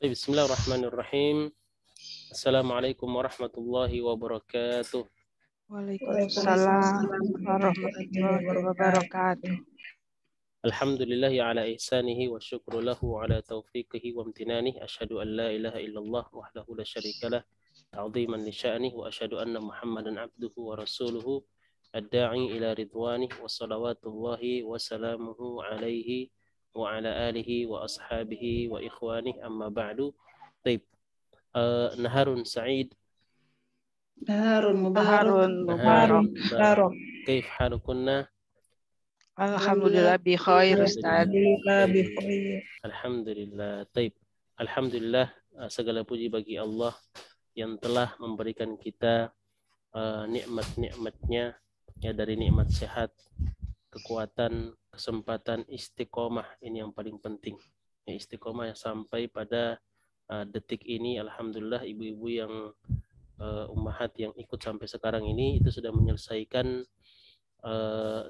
Bismillahirrahmanirrahim. Assalamualaikum warahmatullahi wabarakatuh. Waalaikumsalam warahmatullahi wabarakatuh. Alhamdulillahi ala ihsanihi wa syukru lahu ala taufiqihi wa amtinanihi. Asyhadu an la ilaha illallah wahdahu la syarikalah ta'ziman li sya'nihi wa asyhadu anna Muhammadan abduhu wa rasuluhu ad-da'i ila ridwanih wa salawatullahi wa salamuhu alaihi wa ala alihi wa ashabihi wa ikhwanih amma ba'du. Taib. Naharun Sa'id. Naharun Naharun Mubarak. Mubarak. Kaif halukunna? Alhamdulillah bi khair Ustaz. Alhamdulillah. Taib. Alhamdulillah, segala puji bagi Allah yang telah memberikan kita nikmat-nikmatnya, ya, dari nikmat sehat, kekuatan, kesempatan istiqomah. Ini yang paling penting. Ya, istiqomah sampai pada detik ini. Alhamdulillah, ibu-ibu yang ummahat yang ikut sampai sekarang ini itu sudah menyelesaikan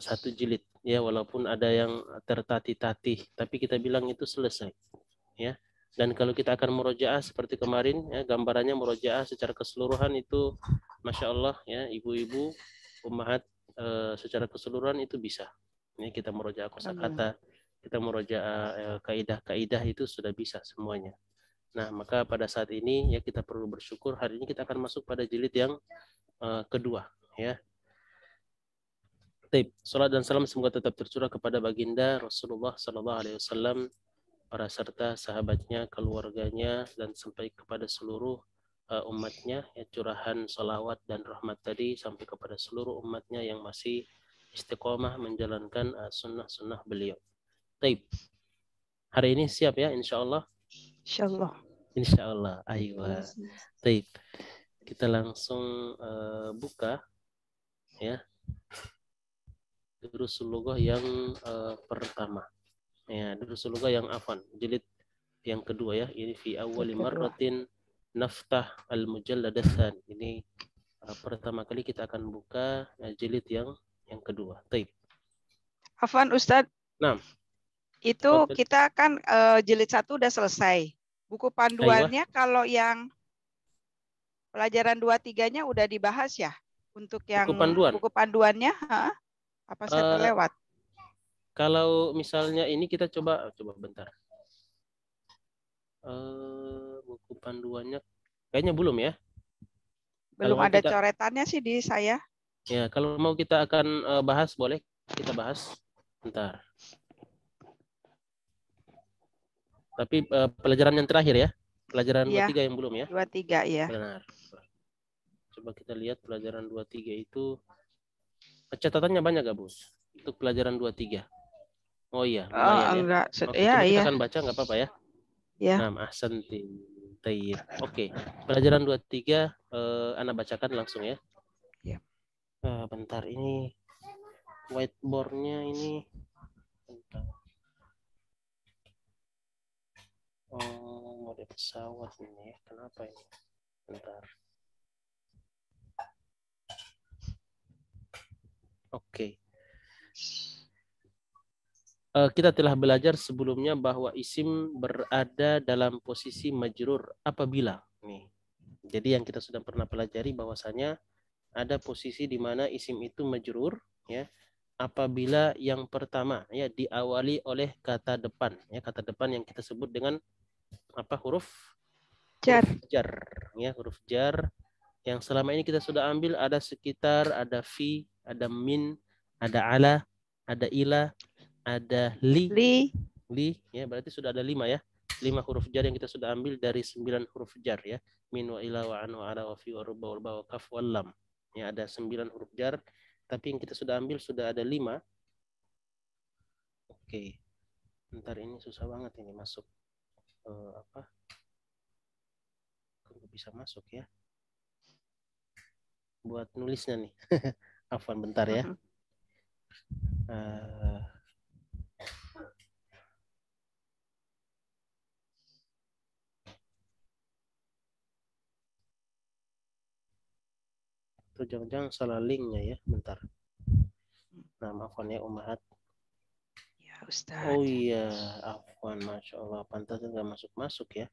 satu jilid, ya, walaupun ada yang tertatih-tatih, tapi kita bilang itu selesai, ya. Dan kalau kita akan murojaah seperti kemarin, ya, gambarannya murojaah secara keseluruhan itu, masya Allah, ya, ibu-ibu ummahat secara keseluruhan itu bisa. Ya, kita murojaah kosakata, kita murojaah kaidah-kaidah itu sudah bisa semuanya. Nah, maka pada saat ini ya kita perlu bersyukur. Hari ini kita akan masuk pada jilid yang kedua, ya. Taib. Salat dan salam semoga tetap tercurah kepada baginda Rasulullah Sallallahu Alaihi Wasallam, para serta sahabatnya, keluarganya, dan sampai kepada seluruh umatnya. Ya, curahan salawat dan rahmat tadi sampai kepada seluruh umatnya yang masih istiqomah menjalankan sunnah-sunnah beliau. Taib. Hari ini siap ya, insya Allah. Insyaallah. Insyaallah. Ayo. Taib. Kita langsung buka, ya, Durusul Lughah yang pertama. Ya, Durusul Lughah yang afan, jilid yang kedua, ya. Ini fi awwali marratin naftah al-mujallad ats-tsani. Ini pertama kali kita akan buka jilid yang kedua. Taib. Afwan Ustaz. Nah, itu kita kan jilid 1 udah selesai. Buku panduannya kalau yang pelajaran 2-3-nya udah dibahas ya? Untuk yang buku panduannya, apa saya terlewat? Kalau misalnya ini kita coba bentar. Buku panduannya kayaknya belum ya. Belum ada coretannya sih di saya. Ya, kalau mau kita akan bahas, boleh kita bahas. Bentar. Tapi pelajaran yang terakhir ya. Pelajaran 23 yang belum ya. 23 ya. Benar. Coba kita lihat pelajaran 23 itu catatannya banyak gak, Bos? Untuk pelajaran 23. Oh iya, lumayan enggak. Ya. Oke, coba kita akan baca, nggak apa-apa ya. Ya. Nah, ahsanti. Tayyib. Oke. Pelajaran 23 Anda bacakan langsung ya. Ya. Bentar, ini whiteboard-nya ini. Bentar. Oh, mode pesawat ini ya. Kenapa ini? Bentar. Oke. Kita telah belajar sebelumnya bahwa isim berada dalam posisi majrur apabila nih. Jadi yang kita sudah pernah pelajari bahwasanya ada posisi di mana isim itu majrur, ya, apabila yang pertama ya diawali oleh kata depan, ya, kata depan yang kita sebut dengan apa? Huruf jar, ya, huruf jar yang selama ini kita sudah ambil ada sekitar, ada fi, ada min, ada ala, ada ila, ada li, ya, berarti sudah ada 5 ya. 5 huruf jar yang kita sudah ambil dari 9 huruf jar ya. Min wa ila wa an wa ala wa fi wa rubba wa ba wa kaf wa lam. Ya, ada 9 huruf jar, tapi yang kita sudah ambil sudah ada 5. Oke. Bentar, ini susah banget ini masuk apa? Kok bisa masuk ya? Buat nulisnya nih. Afwan, bentar ya. Atau jangan-jangan salah linknya ya, bentar. Nah, maafkan ya ummahat. Ya Ustaz. Oh iya, afwan, masya Allah, pantasnya nggak masuk ya.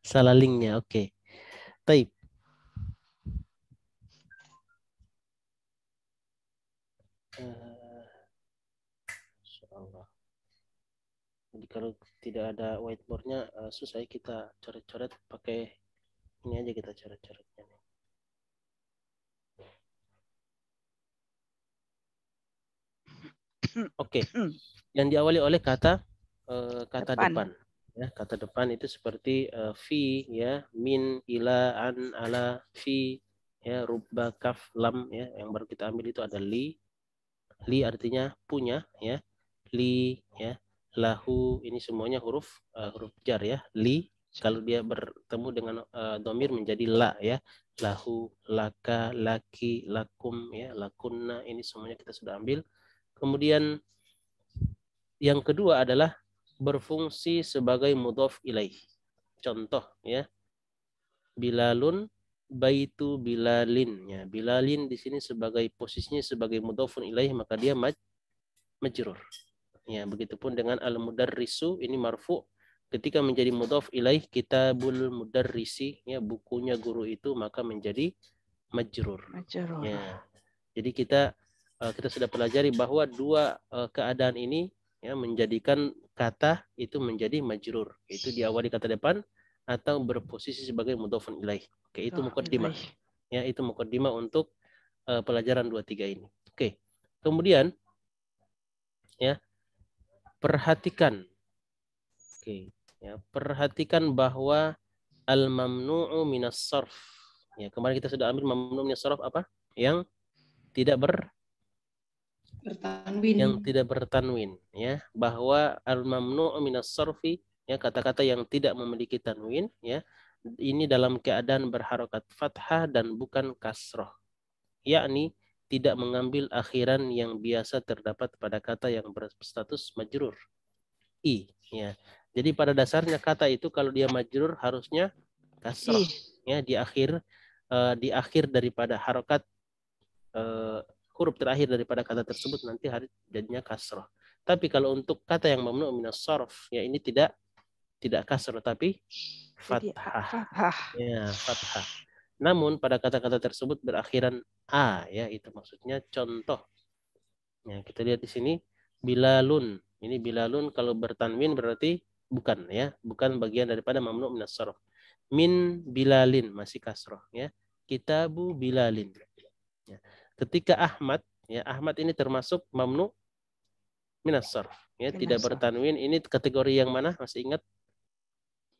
Salah linknya. Oke. Taib. Insyaallah. Jadi kalau tidak ada whiteboardnya susah kita coret-coret pakai ini aja, kita coret-coretnya. Oke. Yang diawali oleh kata depan. Ya, kata depan itu seperti fi, ya, min, ila, an, ala, fi, ya, rubba, kaf, lam, ya. Yang baru kita ambil itu ada li. Li artinya punya, ya. Li, ya. Lahu, ini semuanya huruf jar, ya. Li kalau dia bertemu dengan domir menjadi la, ya. Lahu, laka, laki, lakum, ya, lakunna, ini semuanya kita sudah ambil. Kemudian yang kedua adalah berfungsi sebagai mudhof ilaih. Contoh, ya. Bilalun, baitu bilalin, ya. Bilalin di sini sebagai posisinya sebagai mudhofun ilaih, maka dia majrur. Ya, begitupun dengan al-mudarrisu, ini marfu. Ketika menjadi mudhof ilaih kitabul mudarrisi, ya, bukunya guru itu, maka menjadi majrur. Ya. Jadi kita sudah pelajari bahwa dua keadaan ini, ya, menjadikan kata itu menjadi majrur, yaitu diawali kata depan atau berposisi sebagai mudhofun ilaih. Oke, itu muqaddimah. Ya, itu muqaddimah untuk pelajaran 23 ini. Oke. Kemudian, ya, perhatikan. Oke, ya, perhatikan bahwa al-mamnu'u minas sarf. Ya, kemarin kita sudah ambil mamnu' minas sarf apa? Yang tidak bertanwin, ya, bahwa al-mamnu' minas sarfi, ya, kata-kata yang tidak memiliki tanwin, ya, ini dalam keadaan berharokat fathah dan bukan kasroh, yakni tidak mengambil akhiran yang biasa terdapat pada kata yang berstatus majrur, i, ya. Jadi pada dasarnya kata itu kalau dia majrur harusnya kasroh, ya, di akhir daripada harokat huruf terakhir daripada kata tersebut nanti jadinya kasroh. Tapi kalau untuk kata yang mamnu' minas sarf, ya, ini tidak kasroh tapi fathah. Ya, fathah. Namun pada kata-kata tersebut berakhiran a, ya, itu maksudnya contoh. Ya, kita lihat di sini bilalun. Ini bilalun kalau bertanwin berarti bukan, ya, bukan bagian daripada mamnu' minas sarf. Min bilalin masih kasroh, ya. Kitabu bilalin. Ya. Ketika Ahmad, ya, Ahmad ini termasuk mamnu minas sarf, ya, tidak bertanwin. Ini kategori yang mana? Masih ingat?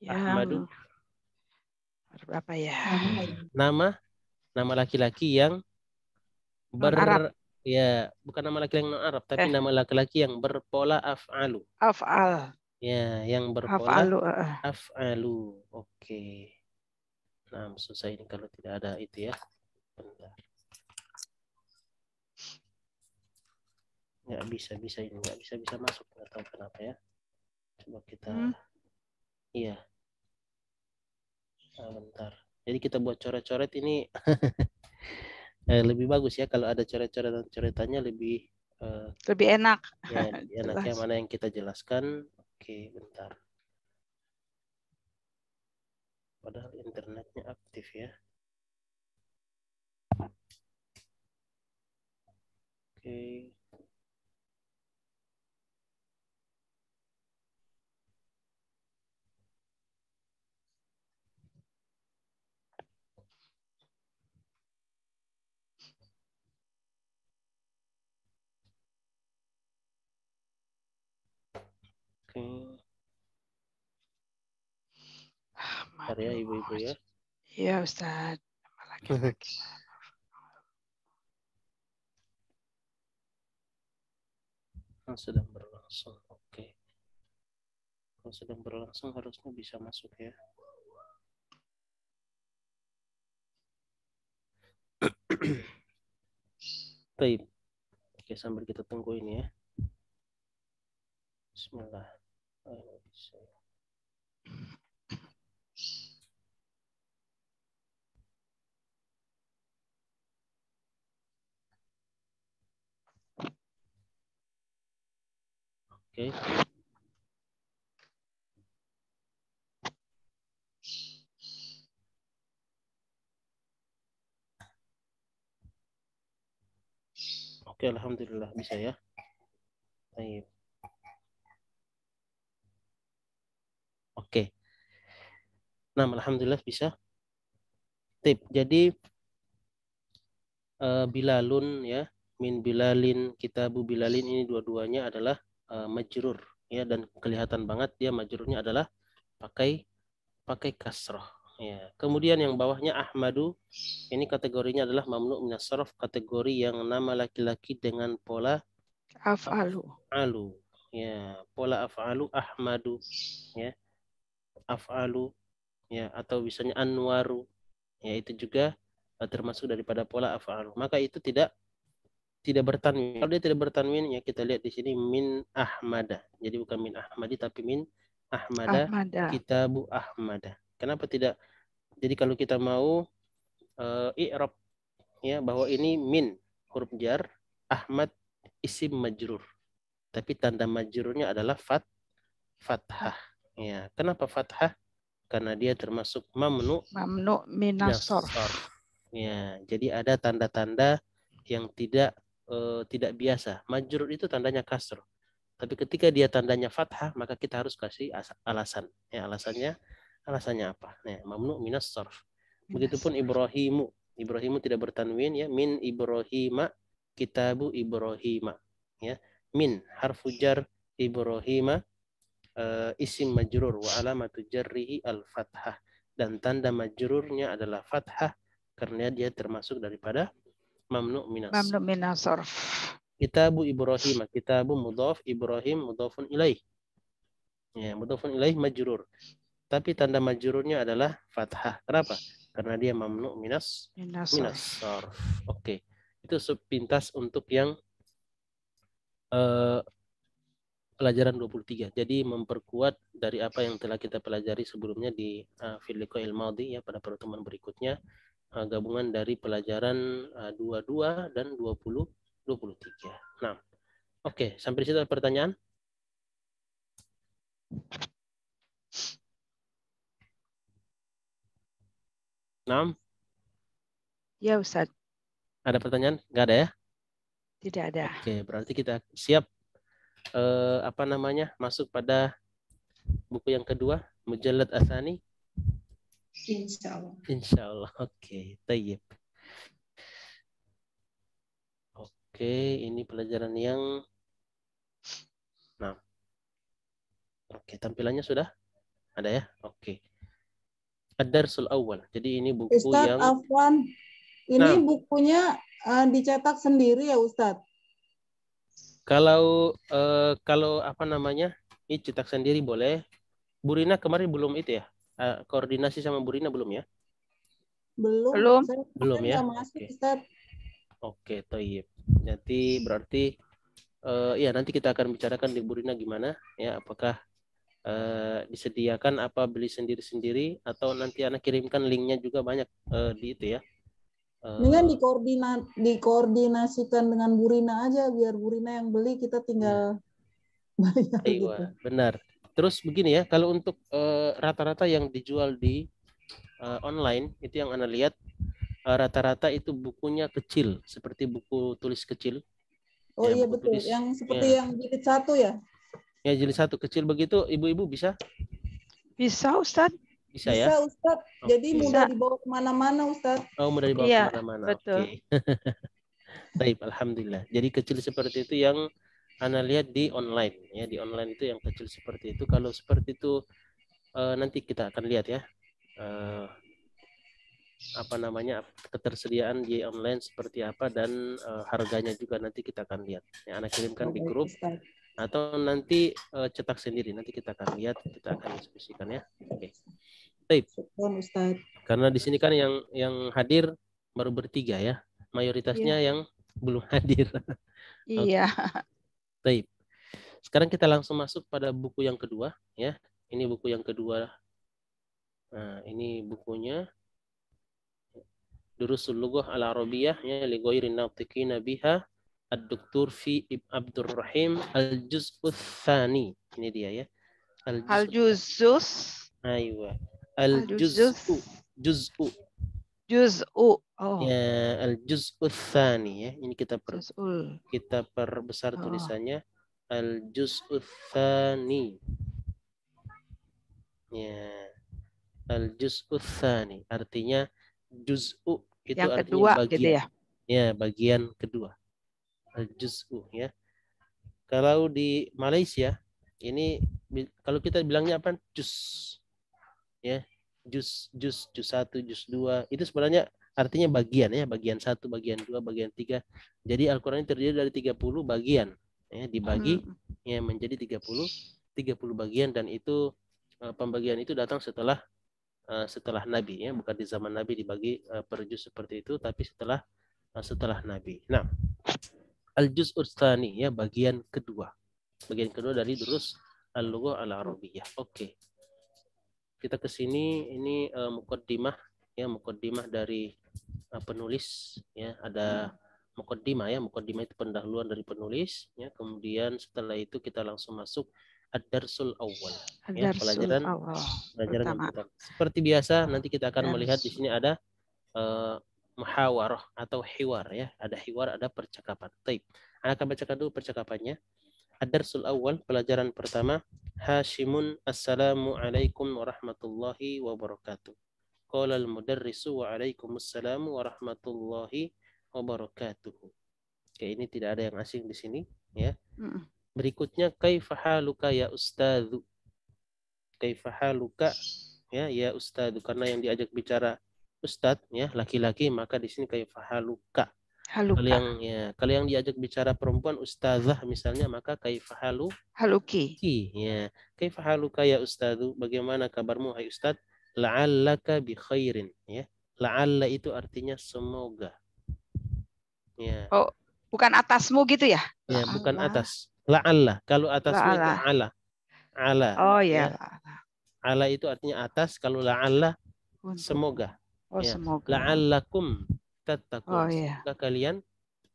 Ahmadu. Berapa ya? Nama laki-laki yang ya, bukan nama laki-laki yang non Arab, tapi nama laki-laki yang berpola af'alu. Af'al. Ya, yang berpola af'alu. Oke. Nah, susah ini kalau tidak ada itu, ya. Bentar. Nggak bisa ini, nggak bisa masuk, nggak tahu kenapa, ya. Coba kita iya. Nah, bentar. Jadi kita buat coret-coret ini lebih bagus, ya, kalau ada coret-coretannya lebih enak. Ya, lebih enaknya mana yang kita jelaskan. Oke, bentar. Padahal internetnya aktif, ya. Oke. Oke. Bentar, ya, ibu-ibu, ya. Iya, Ustaz. Laki-laki. Sedang berlangsung. Oke. Kalau sedang berlangsung harusnya bisa masuk, ya. Baik. Oke, sambil kita tunggu ini, ya. Bismillah. Oke. Oke, alhamdulillah bisa ya. Baik. Oke. Nah, alhamdulillah bisa. Tip. Jadi Bilalun ya, min Bilalin, kitabu Bilalin ini dua-duanya adalah majrur ya, dan kelihatan banget dia majrurnya adalah pakai kasroh ya. Kemudian yang bawahnya Ahmadu ini kategorinya adalah mamnu minas sarf, kategori yang nama laki-laki dengan pola af'alu ya, pola af'alu. Ahmadu ya, af'alu ya, atau misalnya Anwaru ya, itu juga termasuk daripada pola af'alu. Maka itu tidak bertanwin. Kalau dia tidak bertanwin ya, kita lihat di sini min Ahmada. Jadi bukan min Ahmadi tapi min Ahmada, kitabu Ahmada. Kenapa tidak? Jadi kalau kita mau i'rab ya, bahwa ini min huruf jar, Ahmad isim majrur. Tapi tanda majrurnya adalah fathah. Ya, kenapa fathah? Karena dia termasuk mamnu minas sarf. Ya, jadi ada tanda-tanda yang tidak biasa. Majrur itu tandanya kasr. Tapi ketika dia tandanya fathah, maka kita harus kasih alasan. Ya, alasannya apa? Nah, mamnu minas sarf. Begitupun Ibrahimu. Ibrahimu tidak bertanwin ya, min Ibrahima, kitabu Ibrahima. Ya, min harfu jar, Ibrahima isim majrur wa alamatu jarrihi al-fathah, dan tanda majrurnya adalah fathah karena dia termasuk daripada mamnu minas sarf. Kitabu Ibrahim, kitabu mudhaf, Ibrahim mudhafun ilaih. Ya, mudhafun ilaih majrur. Tapi tanda majrurnya adalah fathah. Kenapa? Karena dia mamnu minas sarf. Oke. Itu sepintas untuk yang pelajaran 23. Jadi memperkuat dari apa yang telah kita pelajari sebelumnya di fil liqa'il madhi ya, pada pertemuan berikutnya, gabungan dari pelajaran 22 dan 23. Nah, oke, sampai di situ ada pertanyaan? Nah. Ya, Ustaz. Ada pertanyaan? Nggak ada ya? Tidak ada. Oke, berarti kita siap masuk pada buku yang kedua, Mujallad Atsani. Insyaallah. Insyaallah. Oke, tayyib. Oke, ini pelajaran yang Oke, tampilannya sudah ada ya? Oke. Ad-Darsul Awal. Jadi ini buku Ustadz, yang Afwan, ini bukunya dicetak sendiri ya Ustadz? Kalau ini cetak sendiri boleh. Burina kemarin belum itu ya? Koordinasi sama Burina belum ya? Belum. Belum ya? Masuk, Ustadz. Oke, toyib. Nanti berarti ya nanti kita akan bicarakan di Burina gimana ya, apakah disediakan apa beli sendiri-sendiri atau nanti anak kirimkan linknya juga banyak di itu ya. Dengan dikoordinasikan dengan Burina aja, biar Burina yang beli, kita tinggal bayar gitu. Benar. Terus begini ya, kalau untuk rata-rata yang dijual di online itu yang Anda lihat rata-rata itu bukunya kecil, seperti buku tulis kecil. Oh ya, iya betul, yang seperti yang jilid 1 ya? Ya, jilid 1 kecil begitu, ibu-ibu bisa? Bisa, Ustadz. Bisa ya? Ustadz. Jadi mudah dibawa kemana-mana, Ustadz. Oh, mudah dibawa kemana-mana. Betul. Baik, alhamdulillah. Jadi kecil seperti itu yang Anda lihat di online ya, di online itu yang kecil seperti itu. Kalau seperti itu nanti kita akan lihat ya. Ketersediaan di online seperti apa dan harganya juga nanti kita akan lihat. Ya, Anda kirimkan di grup atau nanti cetak sendiri, nanti kita akan lihat, kita akan diskusikan ya. Oke. Baik. Karena di sini kan yang hadir baru bertiga ya, mayoritasnya yang belum hadir. Iya. Baik. Sekarang kita langsung masuk pada buku yang kedua ya. Ini buku yang kedua. Nah, ini bukunya Durusul Lughah Al-Arabiyah ya li ghairin natiqina biha Ad-Doktor Fi Abdur Rahim Al-Juz'us Tsani. Ini dia ya. Al-Juz'us. Aywa. Al-Juz'u. Juz'u. Oh. Ya, al-juz'u tsani ya. Ini kita Juz'ul. kita perbesar tulisannya al-juz'u tsani. Ya. Al-juz'u tsani artinya juz'u itu yang artinya kedua, bagian. gitu ya. Ya, bagian kedua. Al-juz'u ya. Kalau di Malaysia ini kalau kita bilangnya apa? Juz. Ya. Juz 1, juz 2 itu sebenarnya artinya bagian ya, bagian 1, bagian 2, bagian 3. Jadi Al-Qur'an terdiri dari 30 bagian ya, dibagi ya menjadi 30 bagian dan itu pembagian itu datang setelah Nabi ya, bukan di zaman Nabi dibagi per juz seperti itu, tapi setelah Nabi. Nah, al-juz'u tsani ya, bagian kedua. Bagian kedua dari durus al-lughah al-arabiyyah. Oke. Kita ke sini ini muqaddimah ya, muqaddimah dari penulis ya, ada muqaddimah ya, muqaddimah itu pendahuluan dari penulis ya, kemudian setelah itu kita langsung masuk ad-darsul awal ya, pelajaran pertama. Seperti biasa nanti kita akan melihat di sini ada muhawarah atau hiwar ya, ada hiwar, ada percakapan. Baik, saya akan bacakan dulu percakapannya. Ad-darsul awal, pelajaran pertama. Hashimun, assalamualaikum warahmatullahi wabarakatuh. Qala al-mudarrisu wa alaikumussalam warahmatullahi wabarakatuh. Oke, ini tidak ada yang asing di sini ya. Berikutnya, kaifa haluka ya ustadzu. Kaifa haluka ya ustadzu, karena yang diajak bicara ustadz ya laki-laki, maka di sini kaifa haluka. Kalau yang diajak bicara perempuan ustazah misalnya, maka kaifa haluki ya. Kaifa haluka ya ustadzu, bagaimana kabarmu hai ustadz? La'allaka bi khairin ya. La'alla itu artinya semoga. Ya. Oh, bukan atasmu gitu ya? Ya, bukan atas. La'alla. Kalau atasmu itu ala. Ala. Oh ya. Ala itu artinya atas, kalau la'alla semoga. Oh, ya. Semoga. La'allakum tattaqun. Oh, ya.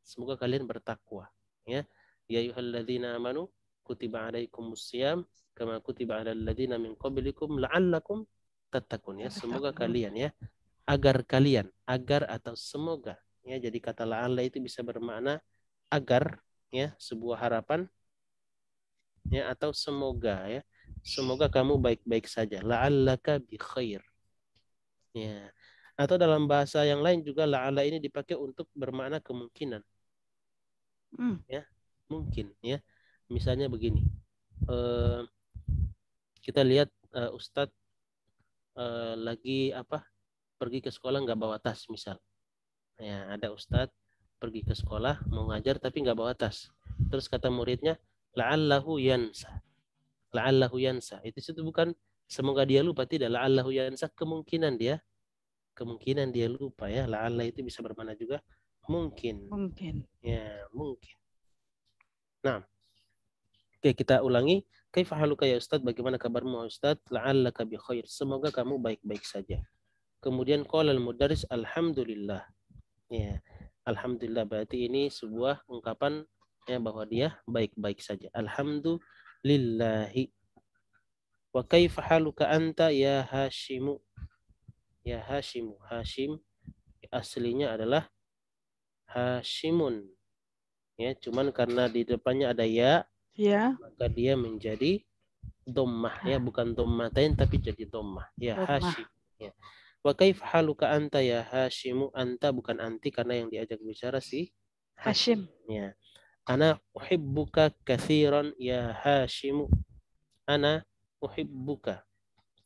Semoga kalian bertakwa ya. Ya ayyuhalladzina amanu kutiba alaikumusiyam kama kutiba alal ladzina min qablikum la'allakum tattaqun ya. Semoga kalian ya, agar kalian, agar atau semoga ya. Jadi kata la'alla itu bisa bermakna agar ya, sebuah harapan ya, atau semoga ya. Semoga kamu baik-baik saja. La'allaka bi khair. Ya. Atau dalam bahasa yang lain juga la'alla ini dipakai untuk bermakna kemungkinan. Ya, mungkin ya. Misalnya begini. Kita lihat Ustadz lagi pergi ke sekolah nggak bawa tas misal. Ya, ada Ustadz pergi ke sekolah mau ngajar tapi nggak bawa tas. Terus kata muridnya la'allahu yansa. La'allahu yansa. Itu bukan semoga dia lupa, tidak. La'allahu yansa, kemungkinan dia lupa ya. La'alla itu bisa bermakna juga mungkin. Ya, mungkin. Nah, oke, kita ulangi. Kaifa haluka ya Ustadz, bagaimana kabarmu Ustadz? La'allaka bi khair, semoga kamu baik-baik saja. Kemudian qala al-mudarris alhamdulillah. Ya, alhamdulillah berarti ini sebuah ungkapan ya, bahwa dia baik-baik saja. Alhamdulillahi. Wa kaifa haluka anta ya Hashimu. Ya Hashimu. Hashim aslinya adalah Hashimun. Ya, cuman karena di depannya ada ya, maka dia menjadi dhammah ya, bukan dhammatain tapi jadi dhammah. Ya Hashim. Ya. Wa kaifa haluka anta ya Hashimu. Anta bukan anti karena yang diajak bicara si Hashim. Ya. Ana uhibbuka katsiran ya Hashimu. Ana uhibbuka.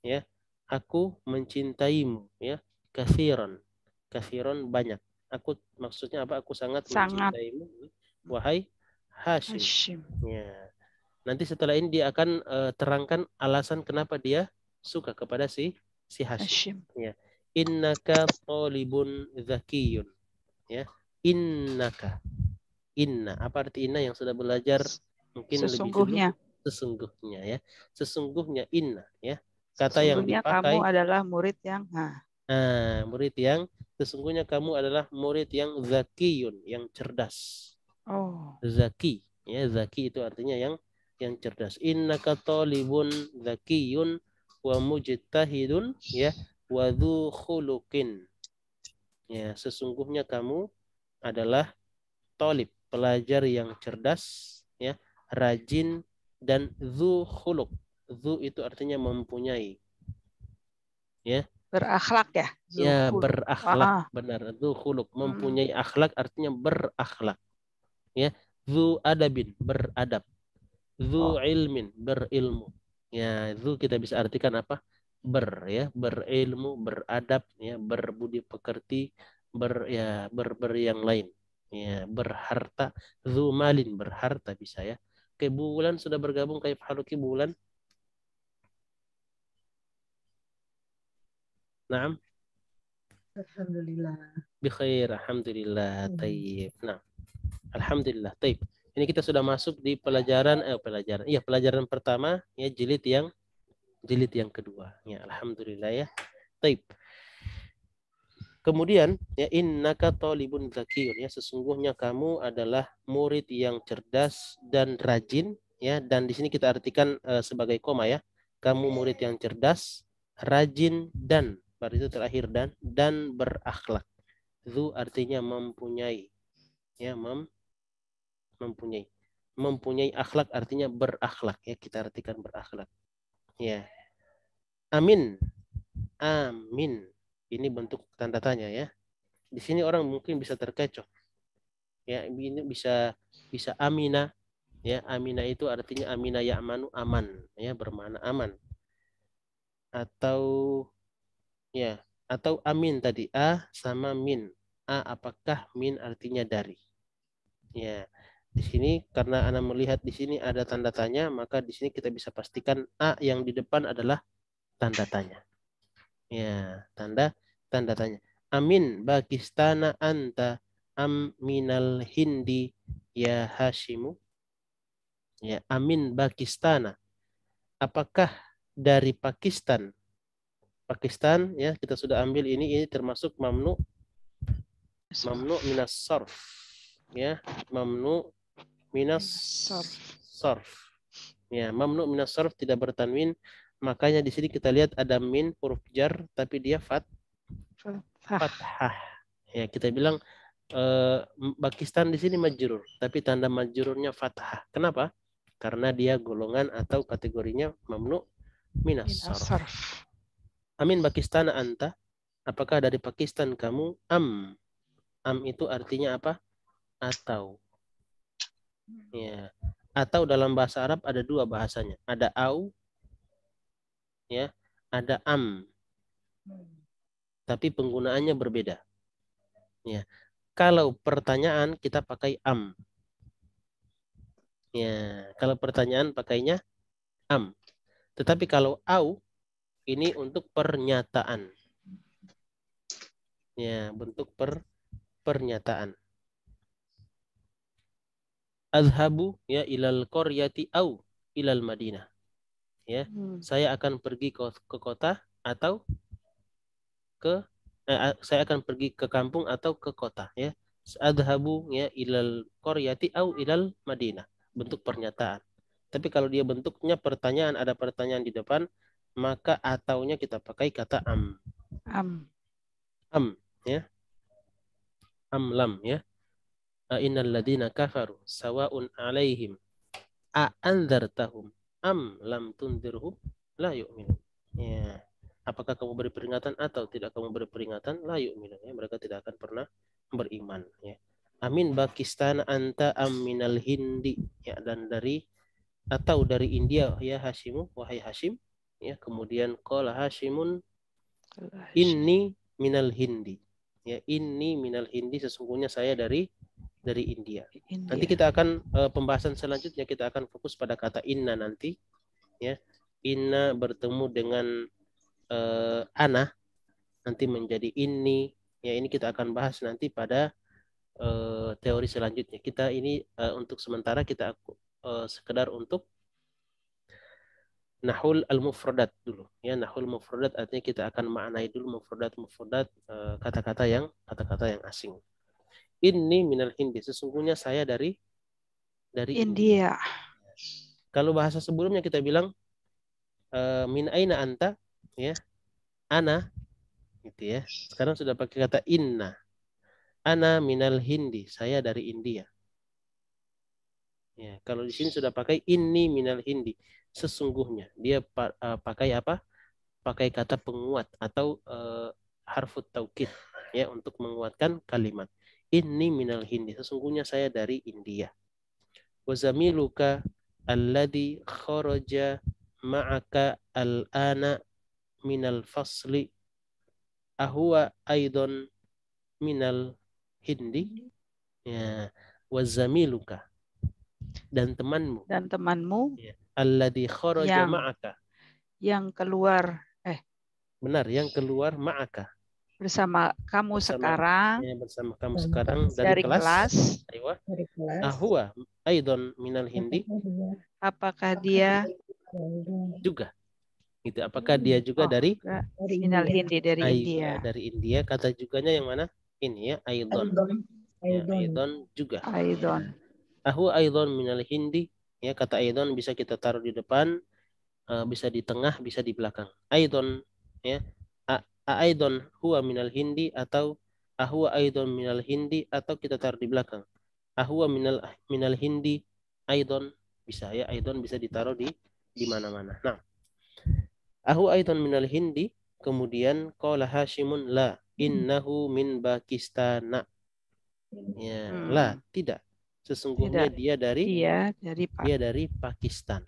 Ya. Aku mencintaimu ya. Katsiran. Katsiran banyak. Aku maksudnya apa? Aku sangat mencintaimu wahai Hashim. Ya. Nanti setelah ini dia akan terangkan alasan kenapa dia suka kepada si Hashim. Ya. Innaka talibun zakiyun. Ya. Innaka. Inna. Apa arti inna yang sudah belajar mungkin sesungguhnya. lebih dulu? Sesungguhnya ya. Sesungguhnya inna ya. Kata yang dipakai. Kamu adalah murid yang murid yang sesungguhnya kamu adalah murid yang zakiyun, yang cerdas. Oh. Zaki ya, zaki itu artinya yang cerdas. Innaka talibun zakiyun wa mujtahidun ya wa dzu khuluqin. Ya, sesungguhnya kamu adalah tolib, pelajar yang cerdas, ya, rajin dan dzu khuluq. Dzu itu artinya mempunyai, ya. Berakhlak ya. Ya, Zuhul. berakhlak, benar. Dzu khuluq, mempunyai akhlak artinya berakhlak. Ya, dzu adabin, beradab. Dzu ilmin, berilmu. Ya, dzu kita bisa artikan apa? Ya, berilmu, beradab, ya, berbudi pekerti, yang lain. Ya, berharta, dzu malin, berharta bisa ya. Kayak Bulan sudah bergabung kayak haluki Bulan. Naam. Alhamdulillah. Bikhair, alhamdulillah. Tayyib. Nah, alhamdulillah. Tayyib. Ini kita sudah masuk di pelajaran pertama, ya, jilid yang kedua. Ya, alhamdulillah ya. Taib. Kemudian ya, innaka talibun zakiyun, ya, sesungguhnya kamu adalah murid yang cerdas dan rajin, ya, dan di sini kita artikan sebagai koma ya. Kamu murid yang cerdas, rajin dan baru itu terakhir dan berakhlak. Zu artinya mempunyai, ya, mempunyai. Mempunyai akhlak artinya berakhlak, ya, kita artikan berakhlak. Ya. Amin. Amin. Ini bentuk tanda tanya ya. Di sini orang mungkin bisa terkecoh. Ya, ini bisa amina. Ya, amina itu artinya amina ya'manu, aman, ya, bermakna aman. Atau amin tadi, a sama min. A apakah, min artinya dari. Ya. Di sini karena Anda melihat di sini ada tanda tanya, maka di sini kita bisa pastikan a yang di depan adalah tanda tanya. Ya, tanda tanya. Amin Pakistana anta am minal hindi ya Hashimu. Ya, amin Pakistana. Apakah dari Pakistan? Pakistan, ya, kita sudah ambil ini termasuk mamnu minas sarf. Ya, mamnu minas sarf. Ya, mamnu minas sarf tidak bertanwin. Makanya di sini kita lihat ada min huruf jar tapi dia fathah. Ya, kita bilang Pakistan di sini majrur, tapi tanda majrurnya fathah. Kenapa? Karena dia golongan atau kategorinya mamnu minas sarf. Amin Pakistan anta, apakah dari Pakistan kamu? Am itu artinya apa? Atau. Ya. Atau dalam bahasa Arab ada dua bahasanya. Ada au, ya, ada am. Tapi penggunaannya berbeda. Ya. Kalau pertanyaan kita pakai am. Ya, kalau pertanyaan pakainya am. Tetapi kalau au ini untuk pernyataan. Ya, bentuk pernyataan. Azhabu ya ilal qaryati au ilal Madinah. Ya, saya akan pergi ke kota atau saya akan pergi ke kampung atau ke kota, ya. Adhabu ya ilal qaryati au ilal Madinah. Bentuk pernyataan. Tapi kalau dia bentuknya pertanyaan, ada pertanyaan di depan, maka ataunya kita pakai kata am. Am, ya. Am lam, ya. Innal ladina kafaru sawa'un alaihim a anzartahum am lam tundirhum la yu'minun. Ya. Apakah kamu beri peringatan atau tidak kamu beri peringatan? La yu'minun. Ya, mereka tidak akan pernah beriman, ya. Amin Pakistan anta aminal hindi, ya, dan dari atau dari India ya Hashimu, wahai Hashim, ya. Kemudian qala Hashimun inni minal hindi, ya, inni minal hindi, sesungguhnya saya dari India. Nanti kita akan pembahasan selanjutnya kita akan fokus pada kata inna nanti, ya. Inna bertemu dengan ana nanti menjadi ini, ya, ini kita akan bahas nanti pada teori selanjutnya. Kita ini untuk sementara kita sekedar untuk nahul al-mufradat dulu, ya. Nahul mufradat artinya kita akan maknai dulu mufradat kata-kata yang asing. Ini minal hindi, sesungguhnya saya dari India. Kalau bahasa sebelumnya kita bilang min aina anta, ya. Ana Gitu ya. Sekarang sudah pakai kata inna. Ana minal Hindi, saya dari India. Ya, kalau di sini sudah pakai inni minal Hindi, sesungguhnya. Dia pakai apa? Pakai kata penguat atau harfut taukid ya untuk menguatkan kalimat. Inni minal Hindi, sesungguhnya saya dari India. Wa zamiluka alladhi kharaja ma'aka al-ana minal fasli ahuwa aidon minal Hindi. Ya, wa zamiluka, dan temanmu ya, alladzi kharaja ma'aka, yang keluar benar, yang keluar ma'aka, bersama kamu sekarang, ya, bersama kamu sekarang dari kelas. Aywa. Ahwa aidon minal Hindi, Apakah dia juga gitu, apakah dia juga dari minal Hindi, dari India. Dari India. Kata juganya yang mana ini ya, aidon. Ya, aidon juga. Aidon. Ahu aidon minal Hindi, ya, kata aidon bisa kita taruh di depan, bisa di tengah, bisa di belakang. Aidon ya, aidon huwa minal Hindi, atau ahwa aidon minal Hindi, atau kita taruh di belakang. Ahwa minal Hindi aidon, bisa ya, aidon bisa ditaruh di mana-mana. Nah, ahu aidon minal Hindi, kemudian qala Hashimun la innahu min Pakistana. Ya, la, tidak. Sesungguhnya dia dari Pakistan.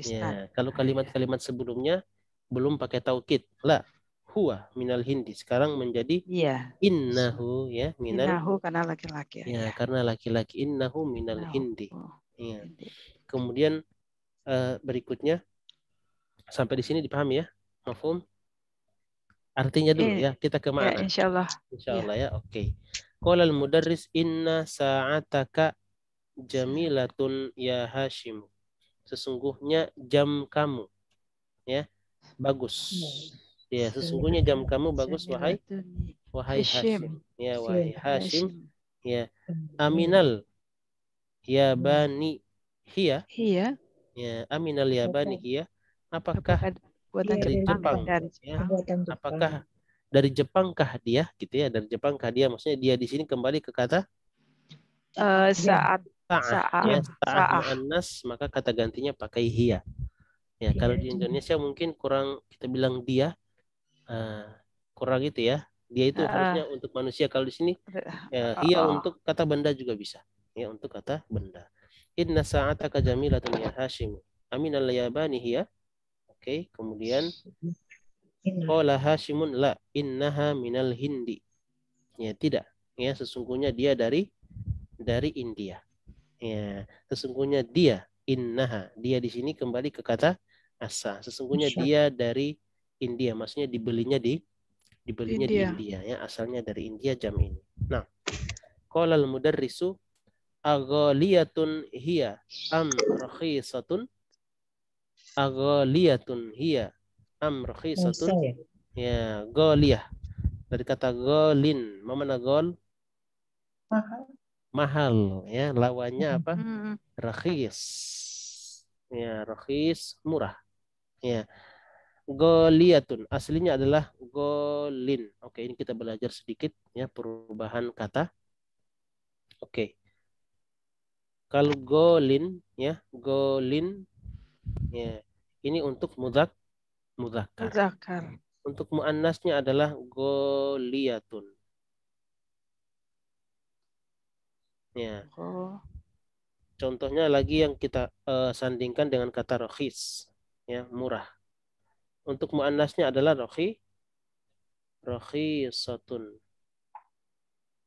Ya, kalau kalimat-kalimat sebelumnya belum pakai taukid. La huwa minal Hindi. Sekarang menjadi innahu ya, minal. Innahu karena laki-laki. Ya, karena laki-laki. Innahu minal Hindi. Ya. Kemudian berikutnya sampai di sini dipahami ya, mafhum? Artinya dulu ya, kita ke mana? Ya, insyaallah. Insyaallah ya, oke. Qala al-mudarris inna sa'ataka jamilatun ya Hashim. Sesungguhnya jam kamu ya bagus. Ya, sesungguhnya jam kamu bagus wahai Hashim. Ya, wahai Hashim. Ya, aminal ya bani hiya. Ya, aminal ya bani hiya. Apakah dari Jepang? Ya, apakah dari Jepangkah dia? Gitu ya, dari Jepangkah dia? Maksudnya dia di sini kembali ke kata saat muannas, maka kata gantinya pakai hiya. Ya, kalau di Indonesia mungkin kurang kita bilang dia, kurang itu ya. Dia itu harusnya untuk manusia. Kalau di sini ya, hiya untuk kata benda juga bisa. Ya, untuk kata benda. Inna sa'ataka jamilatun ya Hashim. Aminal yabani hiya. Oke, kemudian qala Hashimun la innaha minal Hindi. Ya, tidak. Ya, sesungguhnya dia dari India. Ya, sesungguhnya dia, innaha, dia di sini kembali ke kata asa. Sesungguhnya dia dari India, maksudnya dibelinya di India ya, asalnya dari India jam ini. Nah, qala al-mudarrisu aghaliyatun hiya am rakhisatun? Aghaliyatun hiya am rakhisatun? Ya, ghaliyah. Dari kata ghalin, mana ghal? Mahal ya, lawannya apa? Rakhis. Ya, rakhis, murah. Ya. Goliyatun aslinya adalah golin. Oke, ini kita belajar sedikit ya perubahan kata. Oke. Kalau golin ya, golin ya, ini untuk mudzakkar. Untuk muannasnya adalah goliyatun. Ya. Contohnya lagi yang kita sandingkan dengan kata rakhis, ya, murah. Untuk muannasnya adalah rakhisatun.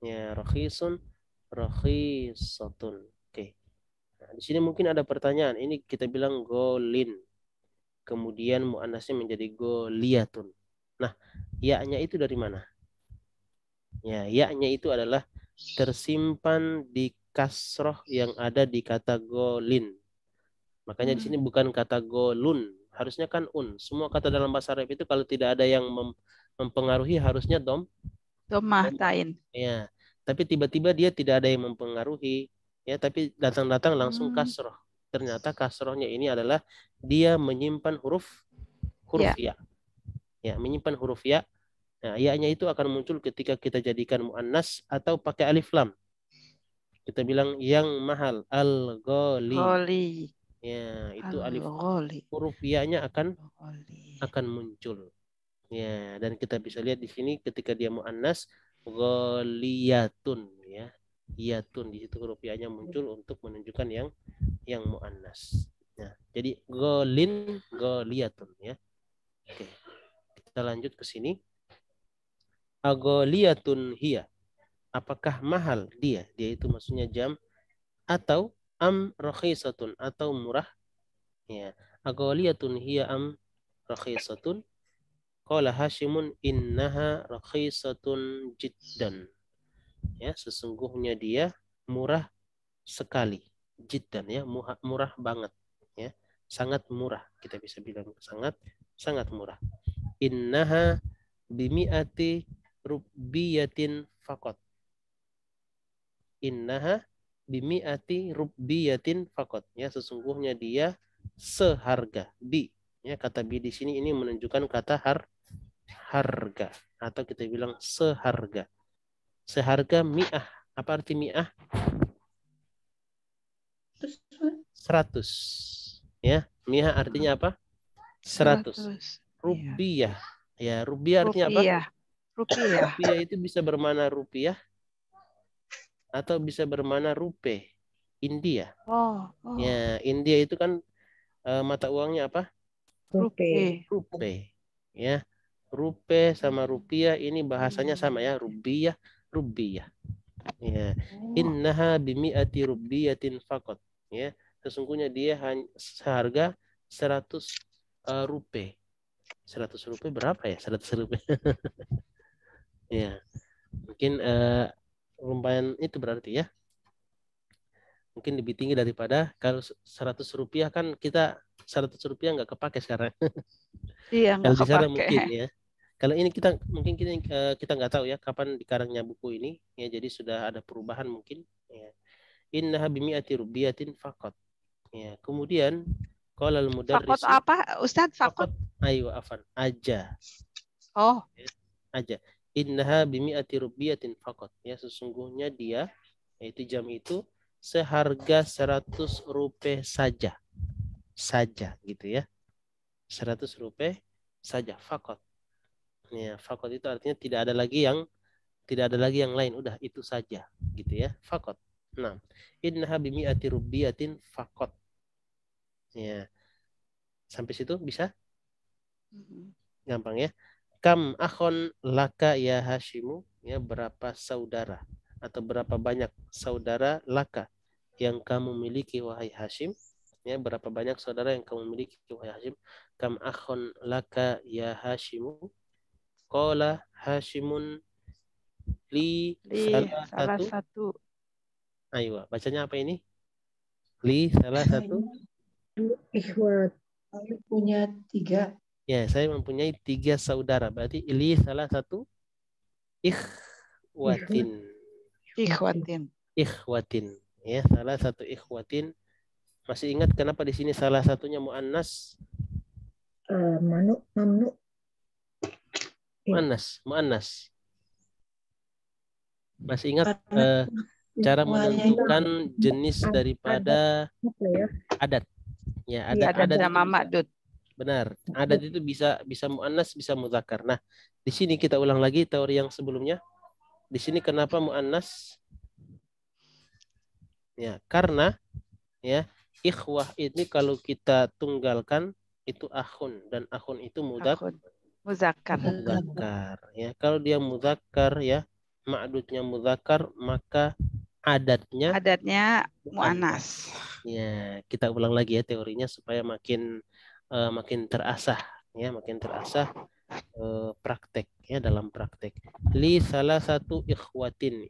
Ya, rakhisatun. Oke. Nah, di sini mungkin ada pertanyaan. Ini kita bilang golin. Kemudian muannasnya menjadi goliyatun. Nah, ya-nya itu dari mana? Ya, ya-nya itu adalah tersimpan di kasroh yang ada di kata golin. Makanya di sini bukan kata golun, harusnya kan un. Semua kata dalam bahasa Arab itu kalau tidak ada yang mempengaruhi harusnya domah tain. Ya, tapi tiba-tiba dia tidak ada yang mempengaruhi, ya, tapi datang-datang langsung kasroh. Ternyata kasrohnya ini adalah dia menyimpan huruf ya. Ya, menyimpan huruf ya Nah, ya-nya itu akan muncul ketika kita jadikan muannas atau pakai alif lam. Kita bilang yang mahal, al-ghali. Ya, itu alif huruf ya-nya akan muncul. Ya, dan kita bisa lihat di sini ketika dia muannas ghaliyatun ya. Yatun di situ huruf ya-nya muncul untuk menunjukkan yang muannas. Nah, jadi ghalin ghaliyatun ya. Oke. Kita lanjut ke sini. Aghaliyatun hiya. Apakah mahal dia? Dia itu maksudnya jam atau am rakhisatun atau murah? Ya. Aghaliyatun hiya am rakhisatun? Qala Hashimun innaha rakhisatun jiddan. Ya, sesungguhnya dia murah sekali. Jiddan ya, murah banget ya. Sangat murah, kita bisa bilang sangat murah. Innaha bimi'ati rubbiyatin faqat. Innaha bimi'ati rubbiyatin faqat. Ya, sesungguhnya dia seharga. Bi ya, kata bi di sini ini menunjukkan kata harga atau kita bilang seharga. Seharga mi'ah. Apa arti mi'ah? 100. Ya, mi'ah artinya apa? 100. Rupiah. Ya, rupiah artinya apa? Rupiah itu bisa bermana rupiah atau bisa bermana rupiah. India. Ya, India itu kan mata uangnya apa? Rupiah. Ya. Rupiah sama rupiah ini bahasanya sama ya, rupiah. Ya. Innaha bimi'ati rubiyatin faqat. Ya. Sesungguhnya dia hanya seharga 100 rupiah. 100 rupiah berapa ya? 100 rupiah. Ya. Mungkin lumayan itu berarti ya. Mungkin lebih tinggi daripada kalau 100 rupiah kan kita 100 rupiah nggak kepake sekarang. Iya, kalau di sana mungkin ya. Kalau ini kita mungkin kita nggak tahu ya kapan dikarangnya buku ini ya, jadi sudah ada perubahan mungkin ya. Innaha bimi'ati rubiyatin faqat. Ya, kemudian qala al-mudarris. Faqat apa, Ustadz? Faqat. Ayo afan, aja. Oh. Ya, aja. Innaha bimi'ati rubiyatin faqat. Ya, sesungguhnya dia yaitu jam itu seharga 100 rupiah saja. Saja gitu ya. 100 rupiah saja faqat. Ya, faqat itu artinya tidak ada lagi yang lain, udah itu saja gitu ya, faqat. Nah, innaha bimi'ati rubiyatin faqat. Ya. Sampai situ bisa? Gampang ya. Kam akhon laka ya Hashimu, ya, berapa saudara atau berapa banyak saudara laka yang kamu miliki wahai Hashim? Ya, berapa banyak saudara yang kamu miliki wahai Hashim? Kam akhon laka ya Hashimu? Qala Hashimun li salah satu. Ayo, bacanya apa ini? Li salah satu. Ikhwat, saya punya 3. Ya, saya mempunyai 3 saudara. Berarti li salah satu ikhwatin. Ya, salah satu ikhwatin. Masih ingat kenapa di sini salah satunya muannas? Mamnu. Muannas. Masih ingat cara menentukan jenis daripada adat? Ya, adat sama ma'dud. Benar. Adat itu bisa muannas, bisa mudzakkar. Nah, di sini kita ulang lagi teori yang sebelumnya. Di sini kenapa muannas? Ya, karena ya, ikhwah ini kalau kita tunggalkan itu akhun, dan akhun itu muzakkar. Ya, kalau dia muzakkar ya, ma'dudnya muzakkar, maka adatnya muannas. Ya, kita ulang lagi ya teorinya supaya makin terasah ya, praktek ya, dalam praktek. Li salah satu ikhwatin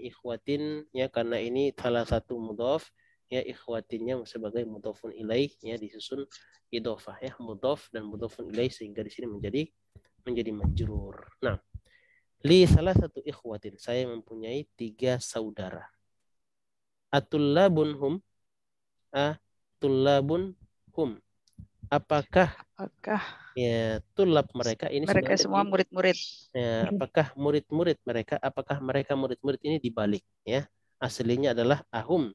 ya, karena ini salah satu mudhaf ya, ikhwatinnya sebagai mudhafun ilaih ya, disusun idhofah ya, mudhaf dan mudhafun ilaih, sehingga di sini menjadi majrur. Nah, li salah satu ikhwatin, saya mempunyai 3 saudara. Atullabun hum apakah ya tulab mereka ini mereka semua murid-murid. Ya, apakah murid-murid mereka, apakah mereka murid-murid ini dibalik ya. Aslinya adalah ahum.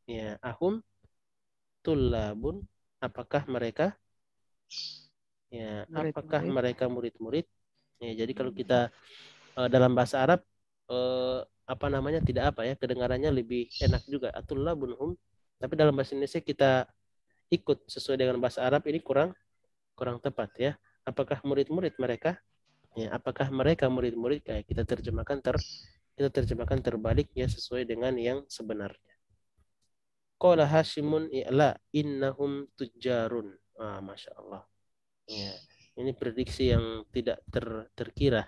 Ya, ahum tulabun, apakah mereka ya, apakah mereka murid-murid? Ya, jadi kalau kita dalam bahasa Arab apa namanya tidak apa ya, kedengarannya lebih enak juga atulabun hum. Tapi dalam bahasa Indonesia kita ikut sesuai dengan bahasa Arab ini kurang tepat ya. Apakah murid-murid mereka? Ya, apakah mereka murid-murid? Kayak kita terjemahkan terbalik ya sesuai dengan yang sebenarnya. Qala Hashimun la innahum tujjarun. Masya Allah. Ya, ini prediksi yang tidak terkira.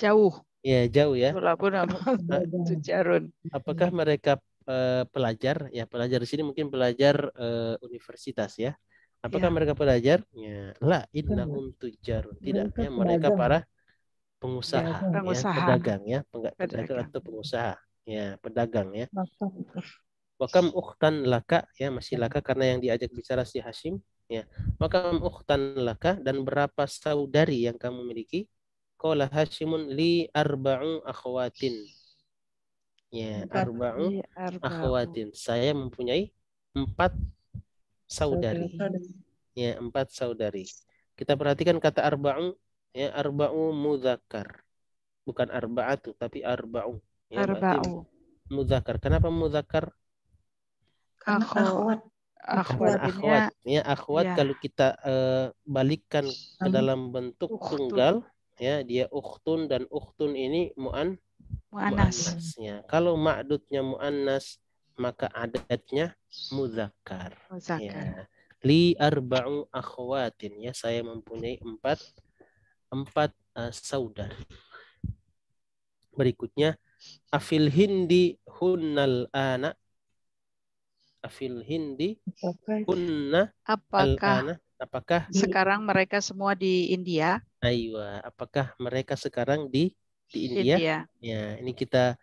Jauh. Ya, jauh ya. Tujjarun. Apakah mereka pelajar? Ya, pelajar di sini mungkin pelajar universitas ya. Apakah mereka pelajar? Ya, la innahum tujjarun. Tidak, ya mereka para pengusaha. Ya, pedagang ya, pedagang atau pengusaha. Ya, pedagang ya. Wakam ukhtan laka, ya masih laka karena yang diajak bicara si Hashim. Ya, wakam ukhtan laka, dan berapa saudari yang kamu miliki? Qala Hashimun li arba'u akhwatin. Ya, arba'u akhwatin. Saya mempunyai 4 saudari. Ya, 4 saudari. Kita perhatikan kata arba'u, ya arba'u mudzakkar. Bukan arba'atu tapi arba'u. Ya, arba'u mudzakkar. Kenapa mudzakkar? Akhwat. Ya, akhwat ya. Kalau kita balikkan ke dalam bentuk tunggal, ya dia ukhtun, dan ukhtun ini muannas. Ya. Kalau ma'dudnya muannas, maka adatnya mudzakkar. Ya. Li arba'u akhwatin, ya saya mempunyai 4 saudari. Berikutnya afil hindi hunnal ana. Afil hindi hunna apakah sekarang mereka semua di India? Aywa, apakah mereka sekarang di India? Ya, ini kita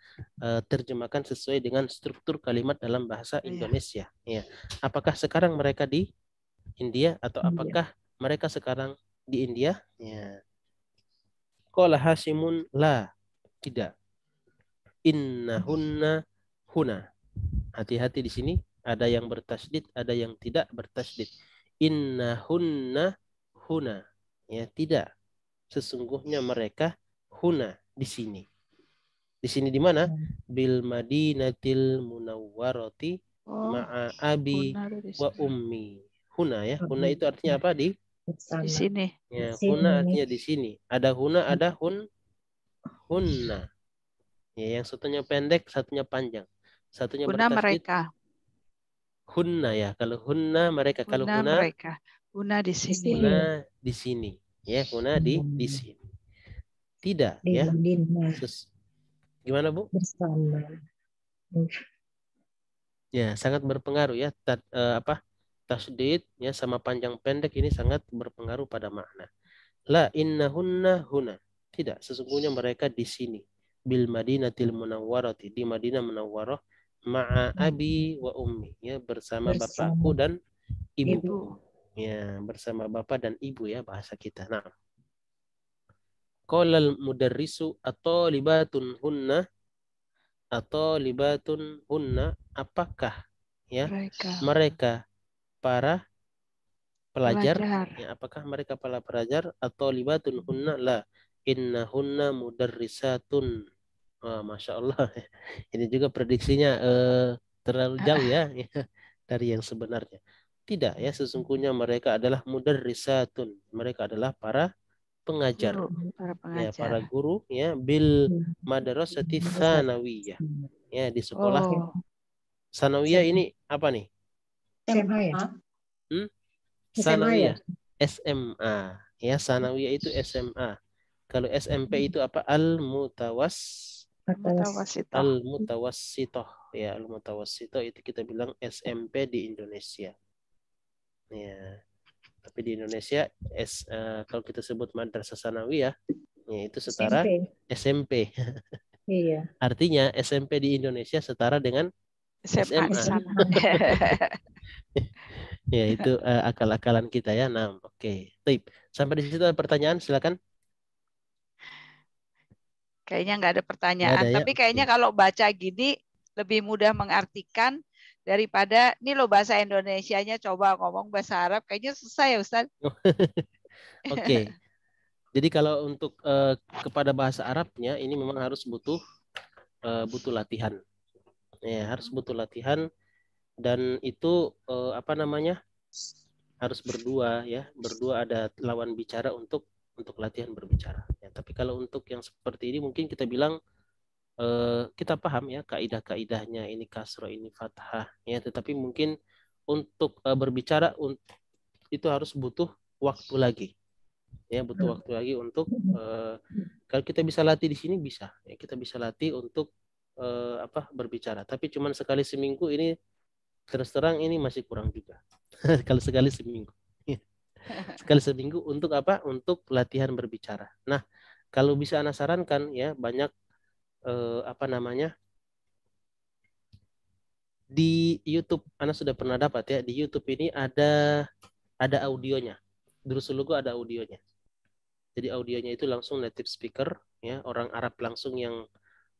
terjemahkan sesuai dengan struktur kalimat dalam bahasa Indonesia. Ya. Apakah sekarang mereka di India atau apakah mereka sekarang di India? Ya. Qala Hashimun la, tidak. Innahunna huna. Hati-hati di sini. Ada yang bertasydid, ada yang tidak bertasydid. Innahunna huna. Ya, tidak. Sesungguhnya mereka huna di sini. Di sini di mana? Bil Madinatil Munawwarati ma'a abi wa ummi. Huna ya. Huna itu artinya apa di sini. Ya, huna artinya di sini. Ada huna, ada hunna. Ya, yang satunya pendek, satunya panjang. Satunya huna mereka. Hunna ya, kalau hunna mereka, kalau huna mereka. Huna di sini. Huna di sini. Ya, huna di sini. Tidak ya. Gimana Bu? Bersama. Ya, sangat berpengaruh ya. Tasydid ya sama panjang pendek ini sangat berpengaruh pada makna. La innahunna huna. Tidak, sesungguhnya mereka di sini. Bil Madinatil Munawwarati, di Madinah Munawwarah, ma'a abi wa ummi, ya bersama bapakku dan ibu. Ya, bersama bapak dan ibu ya bahasa kita. Nah. Qala al-mudarrisu atalibatun hunna, atalibatun hunna, apakah ya mereka para pelajar. Ya, apakah mereka para pelajar? Atalibatun hunna la innahunna mudarrisatun. Masya Allah. Ini juga prediksinya terlalu jauh ya dari yang sebenarnya. Tidak ya, sesungguhnya mereka adalah mudarrisatun. Mereka adalah para pengajar. Ya, para guru ya bil madrasati tsanawiyah. Ya, di sekolah tsanawiyah ini apa nih? SMA ya? Tsanawiyah. SMA. Ya, tsanawiyah itu SMA. Kalau SMP itu apa? Al-mutawassitoh. Ya, al-mutawassitoh itu kita bilang SMP di Indonesia. Ya. Tapi di Indonesia kalau kita sebut madrasah tsanawiyah, ya itu setara SMP. Iya. Artinya SMP di Indonesia setara dengan SMA. Ya, itu akal-akalan kita ya. Nah, oke. Baik. Sampai di situ ada pertanyaan, silakan. Kayaknya nggak ada pertanyaan. Nggak ada ya? Tapi kayaknya kalau baca gini lebih mudah mengartikan daripada ini lo bahasa Indonesianya coba ngomong bahasa Arab. Kayaknya susah ya Ustaz. Oke. Jadi kalau untuk kepada bahasa Arabnya ini memang harus butuh latihan. Ya, harus butuh latihan dan itu apa namanya? Harus berdua ya. Berdua ada lawan bicara untuk latihan berbicara. Ya, tapi kalau untuk yang seperti ini mungkin kita bilang kita paham ya kaidah-kaidahnya, ini kasroh ini fathah ya, tetapi mungkin untuk berbicara itu harus butuh waktu lagi ya, butuh waktu lagi untuk kalau kita bisa latih di sini bisa ya, kita bisa latih untuk berbicara, tapi cuman sekali seminggu ini terus terang ini masih kurang juga. Kalau sekali seminggu sekali seminggu untuk untuk latihan berbicara. Nah, kalau bisa Ana sarankan ya, banyak di YouTube. Ana sudah pernah dapat ya, di YouTube ini ada audionya. Durus Lugu ada audionya. Jadi audionya itu langsung native speaker ya, orang Arab langsung yang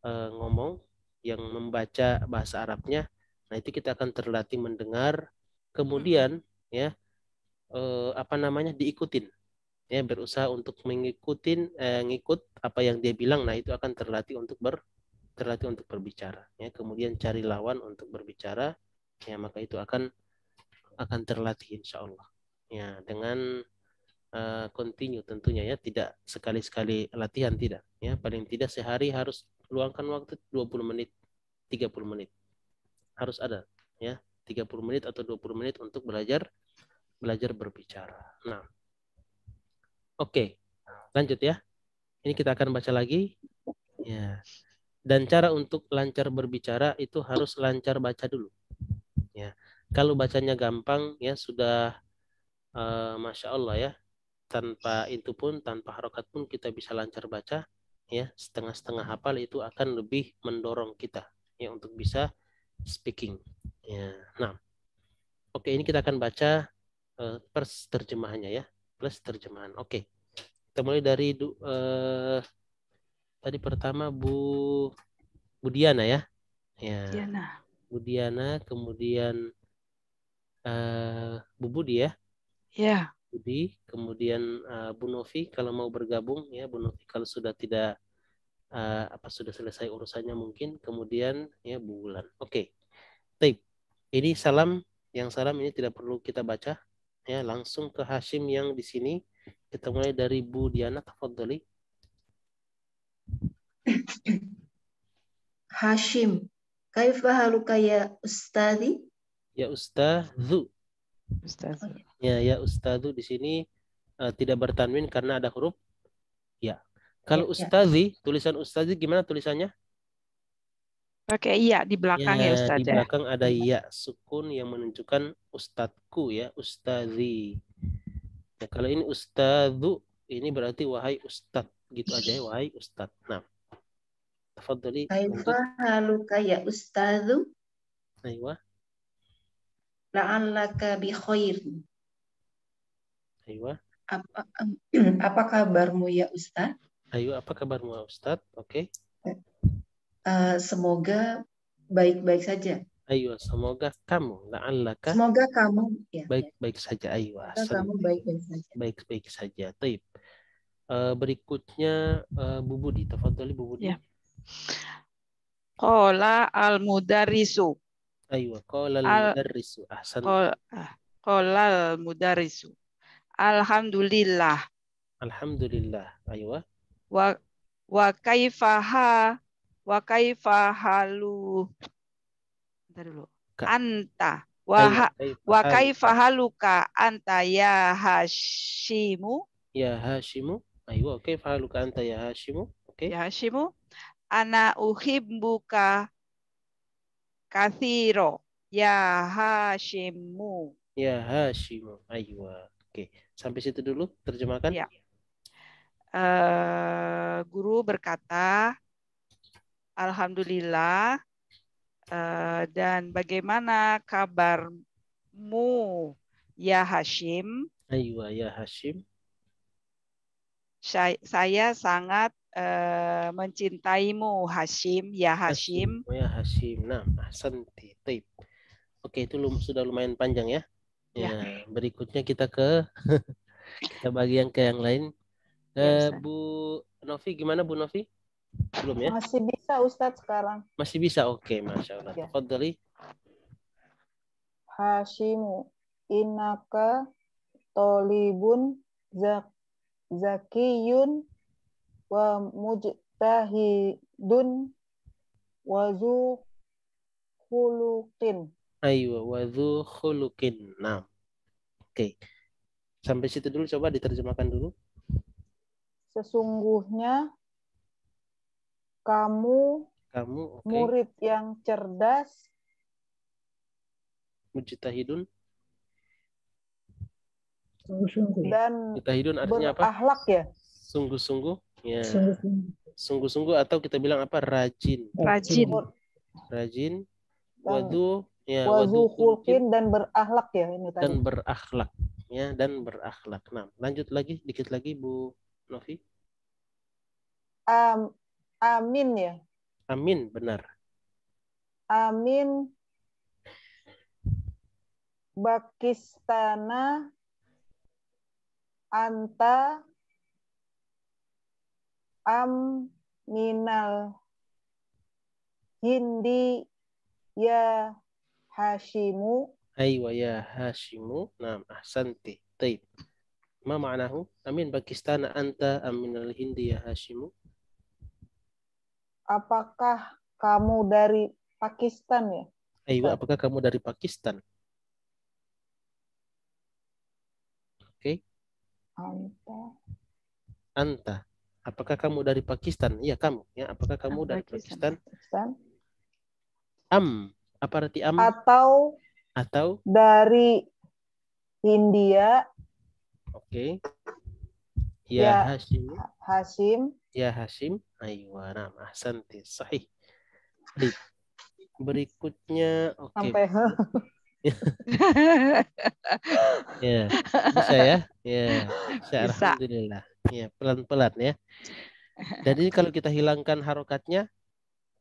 ngomong, yang membaca bahasa Arabnya. Nah, itu kita akan terlatih mendengar, kemudian ya diikutin ya, berusaha untuk ngikut apa yang dia bilang. Nah, itu akan terlatih untuk berbicara ya, kemudian cari lawan untuk berbicara ya, maka itu akan terlatih insya Allah ya, dengan continue tentunya ya, tidak sekali-sekali latihan, tidak ya, paling tidak sehari harus luangkan waktu 20 menit 30 menit harus ada ya, 30 menit atau 20 menit untuk belajar berbicara. Nah, oke, lanjut ya, ini kita akan baca lagi ya. Dan cara untuk lancar berbicara itu harus lancar baca dulu ya. Kalau bacanya gampang ya sudah Masya Allah ya, tanpa itu pun, tanpa harokat pun kita bisa lancar baca ya, setengah-setengah hafal itu akan lebih mendorong kita ya untuk bisa speaking ya. Nah, oke, ini kita akan baca plus terjemahannya ya, plus terjemahan. Oke, kita mulai dari tadi pertama Bu Diana ya. Diana. Bu Diana, kemudian Bu Budi ya. Ya. Budi, kemudian Bu Novi kalau mau bergabung ya, Bu Novi kalau sudah tidak sudah selesai urusannya mungkin, kemudian ya Bu Wulan. Oke. Tape. Ini salam, yang salam ini tidak perlu kita baca ya, langsung ke Hashim yang di sini. Kita mulai dari Bu Diana, tafadhali. Hashim, kaifa haluka ya ustadi? Ya Ustadzu. Ya Ustadzu di sini tidak bertanwin karena ada huruf ya. Kalau Ustazi, tulisan Ustazi gimana tulisannya? Pakai iya di belakang ya Ustaz. Di belakang ada ya sukun yang menunjukkan ustadku ya, Ustazi. Ya, kalau ini Ustadzu, ini berarti wahai ustad, gitu aja ya, wahai ustad. Nah, tafadhali. Kaifa haluka ya ustadzu? Aywa. La'allaka bi khair. Aywa. Apa kabarmu ya Ustaz? Ayo, apa kabarmu Ustaz? Oke. Semoga baik-baik saja. Ayo, semoga kamu, la'allaka. Semoga kamu ya, baik-baik saja. Ayo, kamu baik-baik saja. Baik-baik saja. Taib. Berikutnya Bu Budi, tafadhali Bu Budi. Ya. Qala al-mudarrisu. Ayo, qala al-mudarrisu. Ahsan. Qala al-mudarrisu. Alhamdulillah. Alhamdulillah. Ayo. Wa kaifaha wa kaifahalu. Bentar dulu. Anta wa kaifahaluka anta ya Hashimu. Ya Hashimu. Ayo, oke, fahaluka anta ya Hashimu. Oke. Ya Hashimu. Ana uhibbuka katsiro ya Hashimu. Ya Hashimu. Ayo. Oke, sampai situ dulu terjemahkan. Ya. Guru berkata, Alhamdulillah, dan bagaimana kabarmu Ya Hashim. Aywa ya Hashim. Saya sangat mencintaimu Hashim. Ya Hashim. Ya Hashim. Nah, ahsanti. Taib. Oke, itu sudah lumayan panjang ya. Ya, berikutnya kita kita bagi yang ke yang lain. Bu Novi, gimana Bu Novi? Belum ya? Masih bisa Ustadz sekarang. Masih bisa, oke, Masya Allah. Ya. Tafadhali. Hashimu innaka tolibun zakiyun wa mujtahidun wa zu khuluqin. Aywa wa zu khuluqin. Nah, oke. Sampai situ dulu, coba diterjemahkan dulu. Sesungguhnya kamu murid yang cerdas, mujtahidun, sungguh-sungguh. Dan mujtahidun artinya berakhlak apa? Ya. Sungguh-sungguh. Ya. Sungguh-sungguh Atau kita bilang apa? Rajin. Rajin. Wadu ya, wazu khulqin dan berakhlak ya ini tadi. Dan berakhlak ya, dan berakhlak. Nah, lanjut lagi dikit lagi Bu Novi. Amin ya. Amin, benar. Amin Bakistana anta minal hindi ya Hashimu. Aywa ya Hashimu. Nah, ahsanti. Taib. Ma ma'nahu? Amin Pakistan anta minal hindi ya Hashimu. Apakah kamu dari Pakistan ya? Aywa, apakah kamu dari Pakistan? Oke. Anta. Apakah kamu dari Pakistan? Iya, kamu. Ya, apakah kamu dari Pakistan? Apa arti Atau dari India. Oke. Ya Hashim. Ya Hashim. Aywa, nah, ahsanti. Sahih. Baik. Berikutnya, oke. Sampai ya, bisa ya? Ya, bisa. Alhamdulillah. Ya, pelan-pelan ya. Jadi kalau kita hilangkan harokatnya,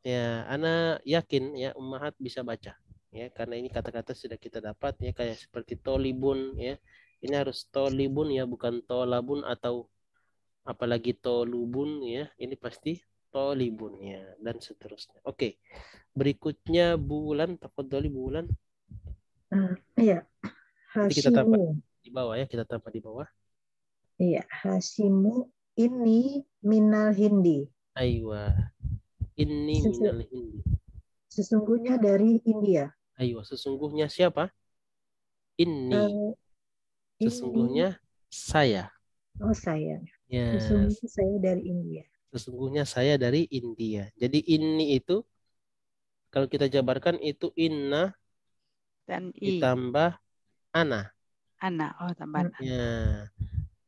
ya, ana yakin ya ummahat bisa baca. Ya, karena ini kata-kata sudah kita dapat ya, kayak seperti tolibun ya. Ini harus tolibun ya, bukan tolabun atau apalagi tolubun ya. Ini pasti tolibun ya, dan seterusnya. Oke. Berikutnya bulan, tafadhali bulan. Iya. Nanti kita tambah di bawah ya, kita tambah di bawah. Iya, Hashimu ini minal hindi. Aywa. Ini minal hindi. Sesungguhnya dari India. Aywa, sesungguhnya siapa? Ini. Sesungguhnya saya. Oh, saya. Ya. Sesungguhnya saya dari India. Sesungguhnya saya dari India. Jadi ini itu kalau kita jabarkan itu inna dan ditambah ana. Ana, oh tambah ana. Ya.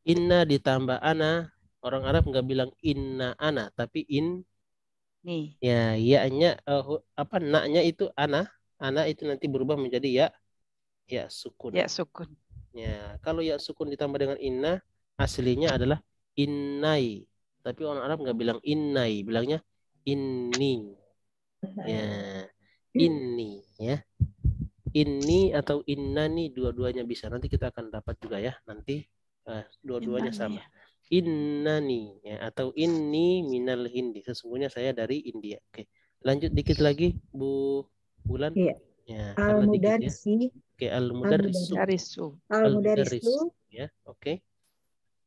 Inna ditambah ana. Orang Arab nggak bilang inna ana, tapi nih. Ya, ya-nya apa na-nya itu ana. Ana itu nanti berubah menjadi ya sukun. Ya sukun. Ya, kalau ya sukun ditambah dengan inna, aslinya adalah innai. Tapi orang Arab nggak bilang innai, bilangnya inni. Ya, inni ya. Inni atau innani dua-duanya bisa. Nanti kita akan dapat juga ya. Nanti dua-duanya sama. Innani ya, atau inni minal hindi. Sesungguhnya saya dari India. Oke. Lanjut dikit lagi Bu Bulan. Iya. Ya, Al-Mudarrisi. Oke, Al-Mudarrisu. Al-Mudarrisu. Ya, oke.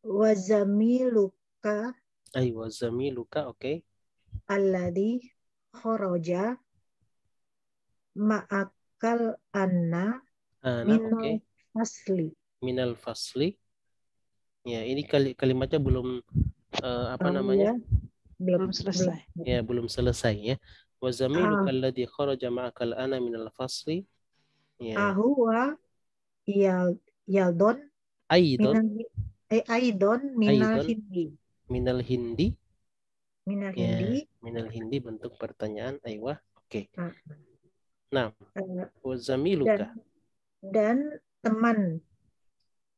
Wazamiluka. Wazamiluka, oke. Alladhi kharaja ma'akal anna minal fasli. Minal fasli. Ya, ini kalimatnya belum namanya? Belum selesai. Ya, belum selesai ya. Wa zamiluka alladhi kharaja ma'akal ana minal fasli. Ya. Ahuwa yaldon aidon minal hindi. Minal hindi. Minal hindi. Minal hindi bentuk pertanyaan. Aywa. Oke. Nah, wa zamiluka. Dan teman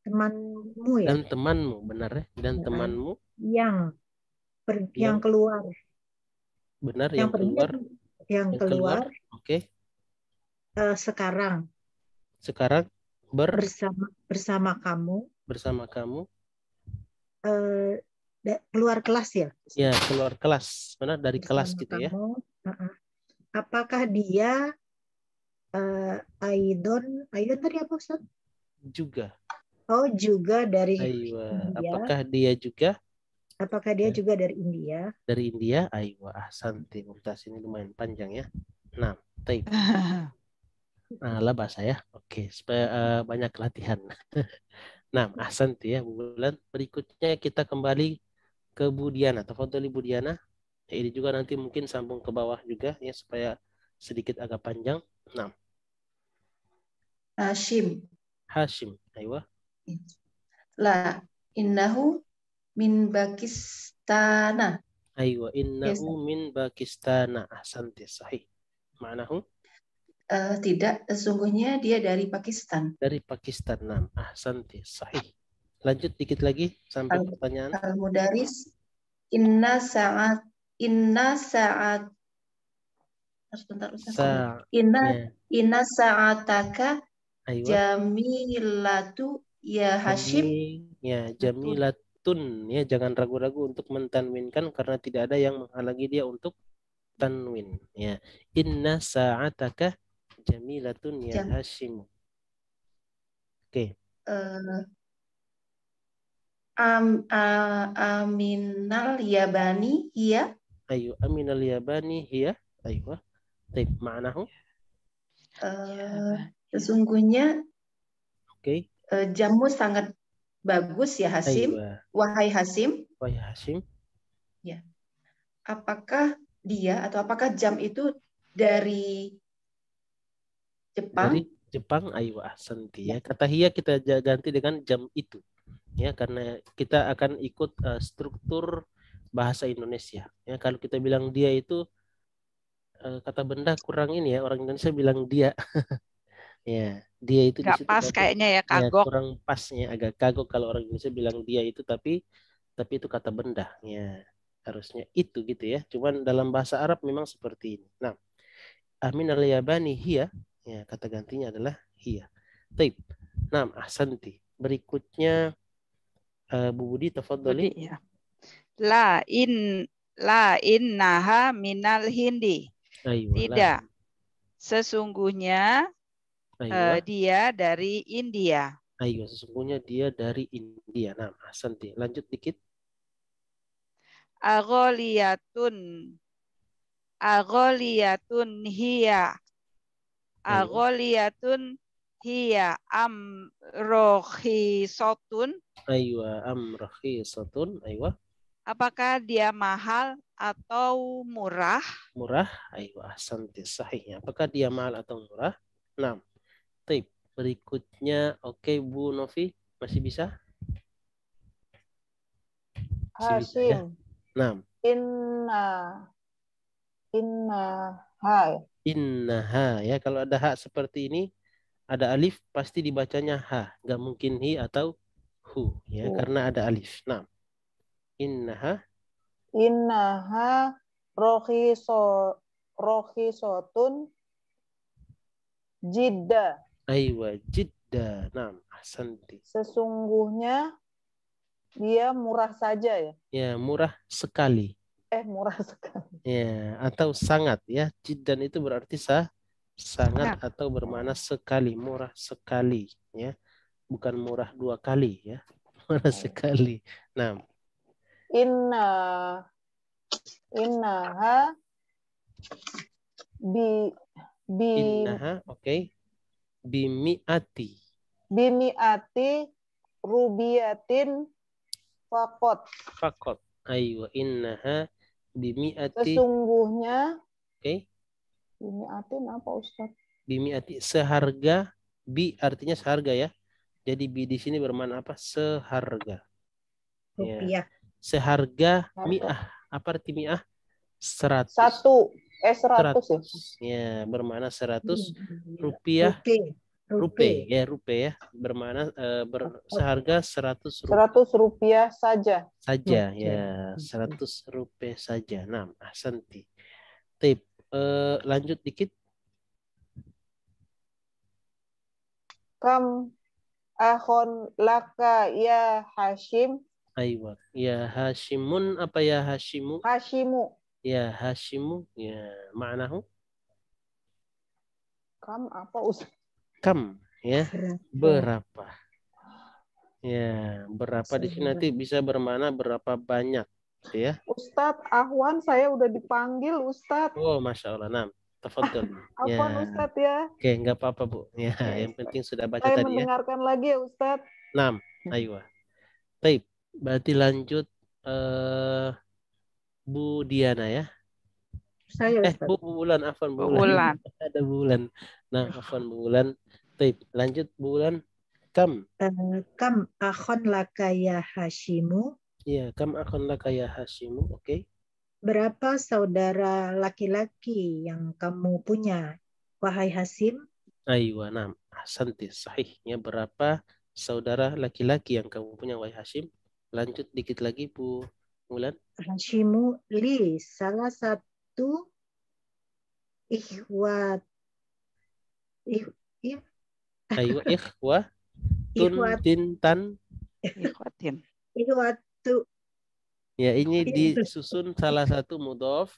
temanmu ya. Dan temanmu, benar ya? Dan Ya. temanmu yang keluar. Benar, yang keluar. Yang keluar. Oke. Sekarang. Sekarang bersama kamu. Bersama kamu. Keluar kelas ya? Ya, keluar kelas. Benar, dari bersama kelas gitu kamu. Ya. Apakah dia Aidon tadi apa Ustaz? Juga. Oh, juga dari India. India. Apakah dia juga dari India? Dari India? Ahsanti. Mumtaz, ini lumayan panjang ya. Nah, taib. Lah bahasa ya. Oke, supaya banyak latihan. Nah, ahsanti ya Bu Bulan. Berikutnya kita kembali ke Bu Diana. Tafadhali Bu Diana. Ini juga nanti mungkin sambung ke bawah juga ya supaya sedikit agak panjang. Nah. Hashim. Aywa. La innahu min Pakistana. Aywa, innahu min Pakistana. Ahsanti, sahih. Ma'nahu? Tidak, sesungguhnya dia dari Pakistan. Dari Pakistan. Nah, ahsanti, sahih. Lanjut dikit lagi sampai pertanyaan. Al-Mudaris, inna sa'at inna sa'ataka jamilatu ya Hashim. Ya, jamilatun ya, jangan ragu-ragu untuk mentanwinkan karena tidak ada yang menghalangi dia untuk tanwin ya. Inna sa'ataka jamilatun ya Hashim. Oke. Aminal yabani hiya. Ayo, aminal yabani hiya. Ayo. Taib, ma'nahu? Sesungguhnya jammu sangat bagus ya Hasim. Wahai Hasim. Wahai Hasim. Ya. Apakah jam itu dari Jepang? Dari Jepang, ayo ahsanti ya. Kata hiya kita ganti dengan jam itu. Ya, karena kita akan ikut struktur bahasa Indonesia. Ya, kalau kita bilang dia itu kata benda kurang ini ya, orang Indonesia bilang dia. Ya, dia itu nggak pas kayaknya ya, kagok. Ya, kurang pasnya, agak kagok kalau orang Indonesia bilang dia itu, tapi itu kata benda. Ya, harusnya itu gitu ya. Cuman dalam bahasa Arab memang seperti ini. Nah, aminal yabani hiya, ya kata gantinya adalah hiya. Taib. Nah, ahsanti. Berikutnya Bu Budi, tafadhali. Ya. La innaha minal Hindi. Aywa, tidak. Sesungguhnya dia dari India. Aywa, sesungguhnya dia dari India. Nah, ahsanti. Lanjut dikit. Agholiyatun hiya. Agholiyatun hiya amrohisotun. Aywa, amrohisotun. Aywa. Apakah dia mahal atau murah? Murah. Aywa, ahsanti, sahih. Apakah dia mahal atau murah? Nah, taib. Berikutnya, Bu Novi, masih bisa? Hashim. Ya? Nah. Innaha ya, kalau ada ha seperti ini, ada alif pasti dibacanya ha, nggak mungkin hi atau hu ya, karena ada alif. Nah, innaha rohisotun jidda. Aywa, jidda. Nah, ahsanti. Sesungguhnya dia murah saja ya? Ya, murah sekali. Murah sekali. Ya, atau sangat ya. Jiddan itu berarti sangat atau bermakna sekali, murah sekali ya. Bukan murah 2 kali ya. Murah sekali. Nah, innaha innaha, bimi'ati rubiyatin fakot. Aywa, innaha bimi'ati. Sesungguhnya. Bimi'atin apa Ustaz? Bimi'ati, seharga. Bi artinya seharga ya. Jadi bi di sini bermakna apa? Seharga. Rupiah. Ya. Seharga mi'ah. Apa arti mi'ah? 100. 100 ya. Ya, bermakna 100 rupiah Rupiah ya, rupiah ya, bermana seharga 100 rupiah. 100 rupiah saja. Saja ya, 100 rupiah saja. Nah, ahsanti. Tip, lanjut dikit. Kam akhon laka ya Hashim. Aywa. Ya Hashimun apa ya Hashimu? Hashimu. Ya Hashimu. Ya, maknahu? Kam apa Ustaz? Kam ya, berapa? Ya, berapa di sini nanti bisa bermana berapa banyak, gitu ya. Ustadz, Ahwan saya udah dipanggil Ustadz. Oh, Masya Allah. Nah, tafadhol. Ahwan Ya. Ustadz ya. Oke, nggak apa-apa, Bu. Ya, yang penting sudah baca Saya tadi ya. mendengarkan lagi ya Ustadz. 6. Aywa. Baik, berarti lanjut Bu Diana ya. Saya Bu Bulan, afwan Bu Bulan. Ada Bu Bulan. Nah, afwan Bu Bulan. Baik, lanjut Bu Bulan. Kam akhon laka ya Hashimu. Iya, kam akhon laka ya Hashimu. Oke. Berapa saudara laki-laki yang kamu punya, wahai Hasim? Aywa, nah, ahsanti, sahihnya berapa saudara laki-laki yang kamu punya, wahai Hashim? Lanjut dikit lagi, Bu Bulan. Hashimu li salah satu ikhwat Aywa, tintan. Ikhwatu. Ya, ini disusun salah satu mudhof.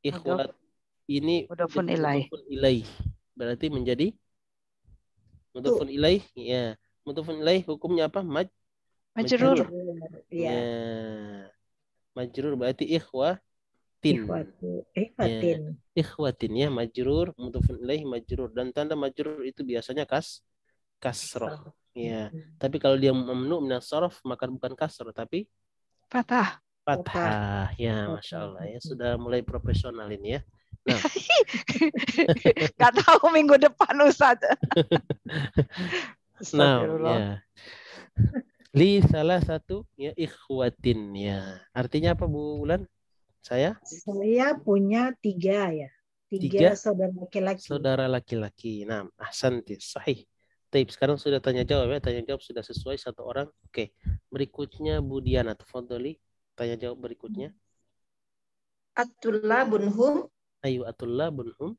Ikhwat ini mudhofun ilaih. Berarti menjadi mudhofun ilaih. Ya, mudhofun ilaih hukumnya apa? Majrur. Ya. Majrur berarti ikhwatin. Ikhwatin. Ikhwatin ya, majrur, mudhofun ilaih majrur, dan tanda majrur itu biasanya kasroh. Ya. Tapi kalau dia mamnu minas sharaf maka bukan kasroh tapi fathah. Ya, Masya Allah ya, sudah mulai profesional ini ya. Nah, nggak tahu minggu depan Ustaz. Nah, ya. Li salah satu ya ikhwatin ya. Artinya apa Bu Bulan? Saya punya 3 ya. 3 saudara laki-laki. Saudara laki-laki. Nah, ahsanti, sahih. Taib, sekarang sudah tanya jawab ya. Tanya jawab sudah sesuai 1 orang. Oke. Berikutnya Bu Diana, tafadholi. Tanya jawab berikutnya. Atullah bunhum. Ayu atullah bunhum.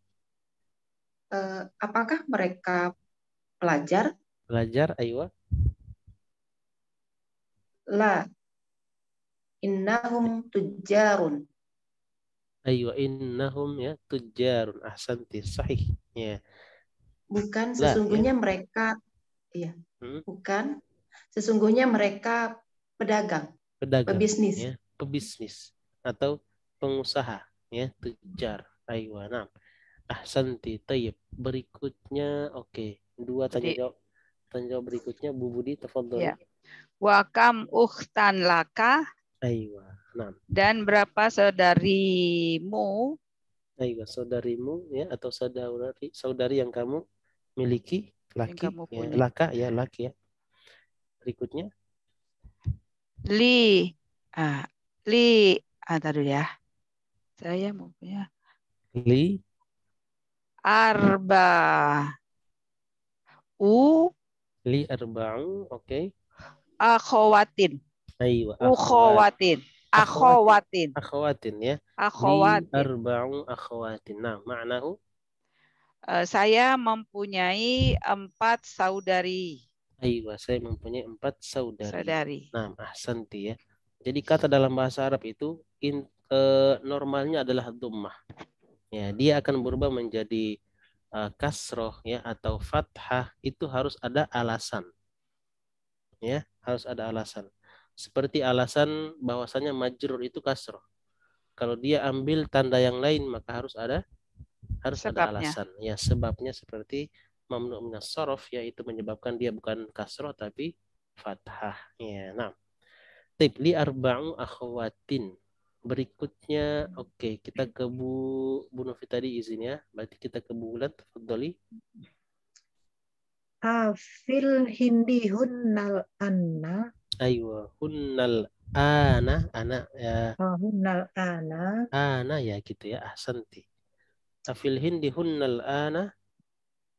Apakah mereka pelajar? Pelajar, aywa. La. Innahum tujjarun. Aywa, innahum ya tujjarun. Ahsanti, sahih. Ya. Bukan, sesungguhnya mereka bukan. Sesungguhnya mereka pedagang. Pebisnis. Ya, pebisnis atau pengusaha ya, tujar. Aywa, nah. Ahsanti, tayyib. Berikutnya oke. 2 tanya jawab berikutnya Bu Budi, tafadhol. Ya. Wa kam ukhtan laka? Aywa, nah. Dan berapa saudarimu? Aywa, saudarimu ya, atau saudari yang kamu miliki, laki ya, laka ya, laki ya. Berikutnya dulu ya. Saya mau punya arba'u, oke. Akhawatin. Aywa, akhawatin ya. Arba'u akhawatin. Nah, maknahu saya mempunyai 4 saudari. Aywa, saya mempunyai 4 saudari. Nah, ahsanti ya. Jadi kata dalam bahasa Arab itu normalnya adalah dhammah. Ya, dia akan berubah menjadi kasroh ya atau fathah, itu harus ada alasan. Ya, harus ada alasan. Seperti alasan bahwasanya majrur itu kasroh. Kalau dia ambil tanda yang lain maka harus ada alasan. Ya, sebabnya seperti mamnu minas sharaf, yaitu menyebabkan dia bukan kasroh tapi fathah. Ya, nah. Li arba'u akhwatin. Berikutnya oke, kita ke Bu Novi tadi izin ya. Berarti kita ke Bu Bulan, tafadholi. Fil hindi hunnal anna. Aywa, hunnal ana ya. Hunnal ana. Ana ya gitu ya, ahsanti. Fil hindi hunnal ana.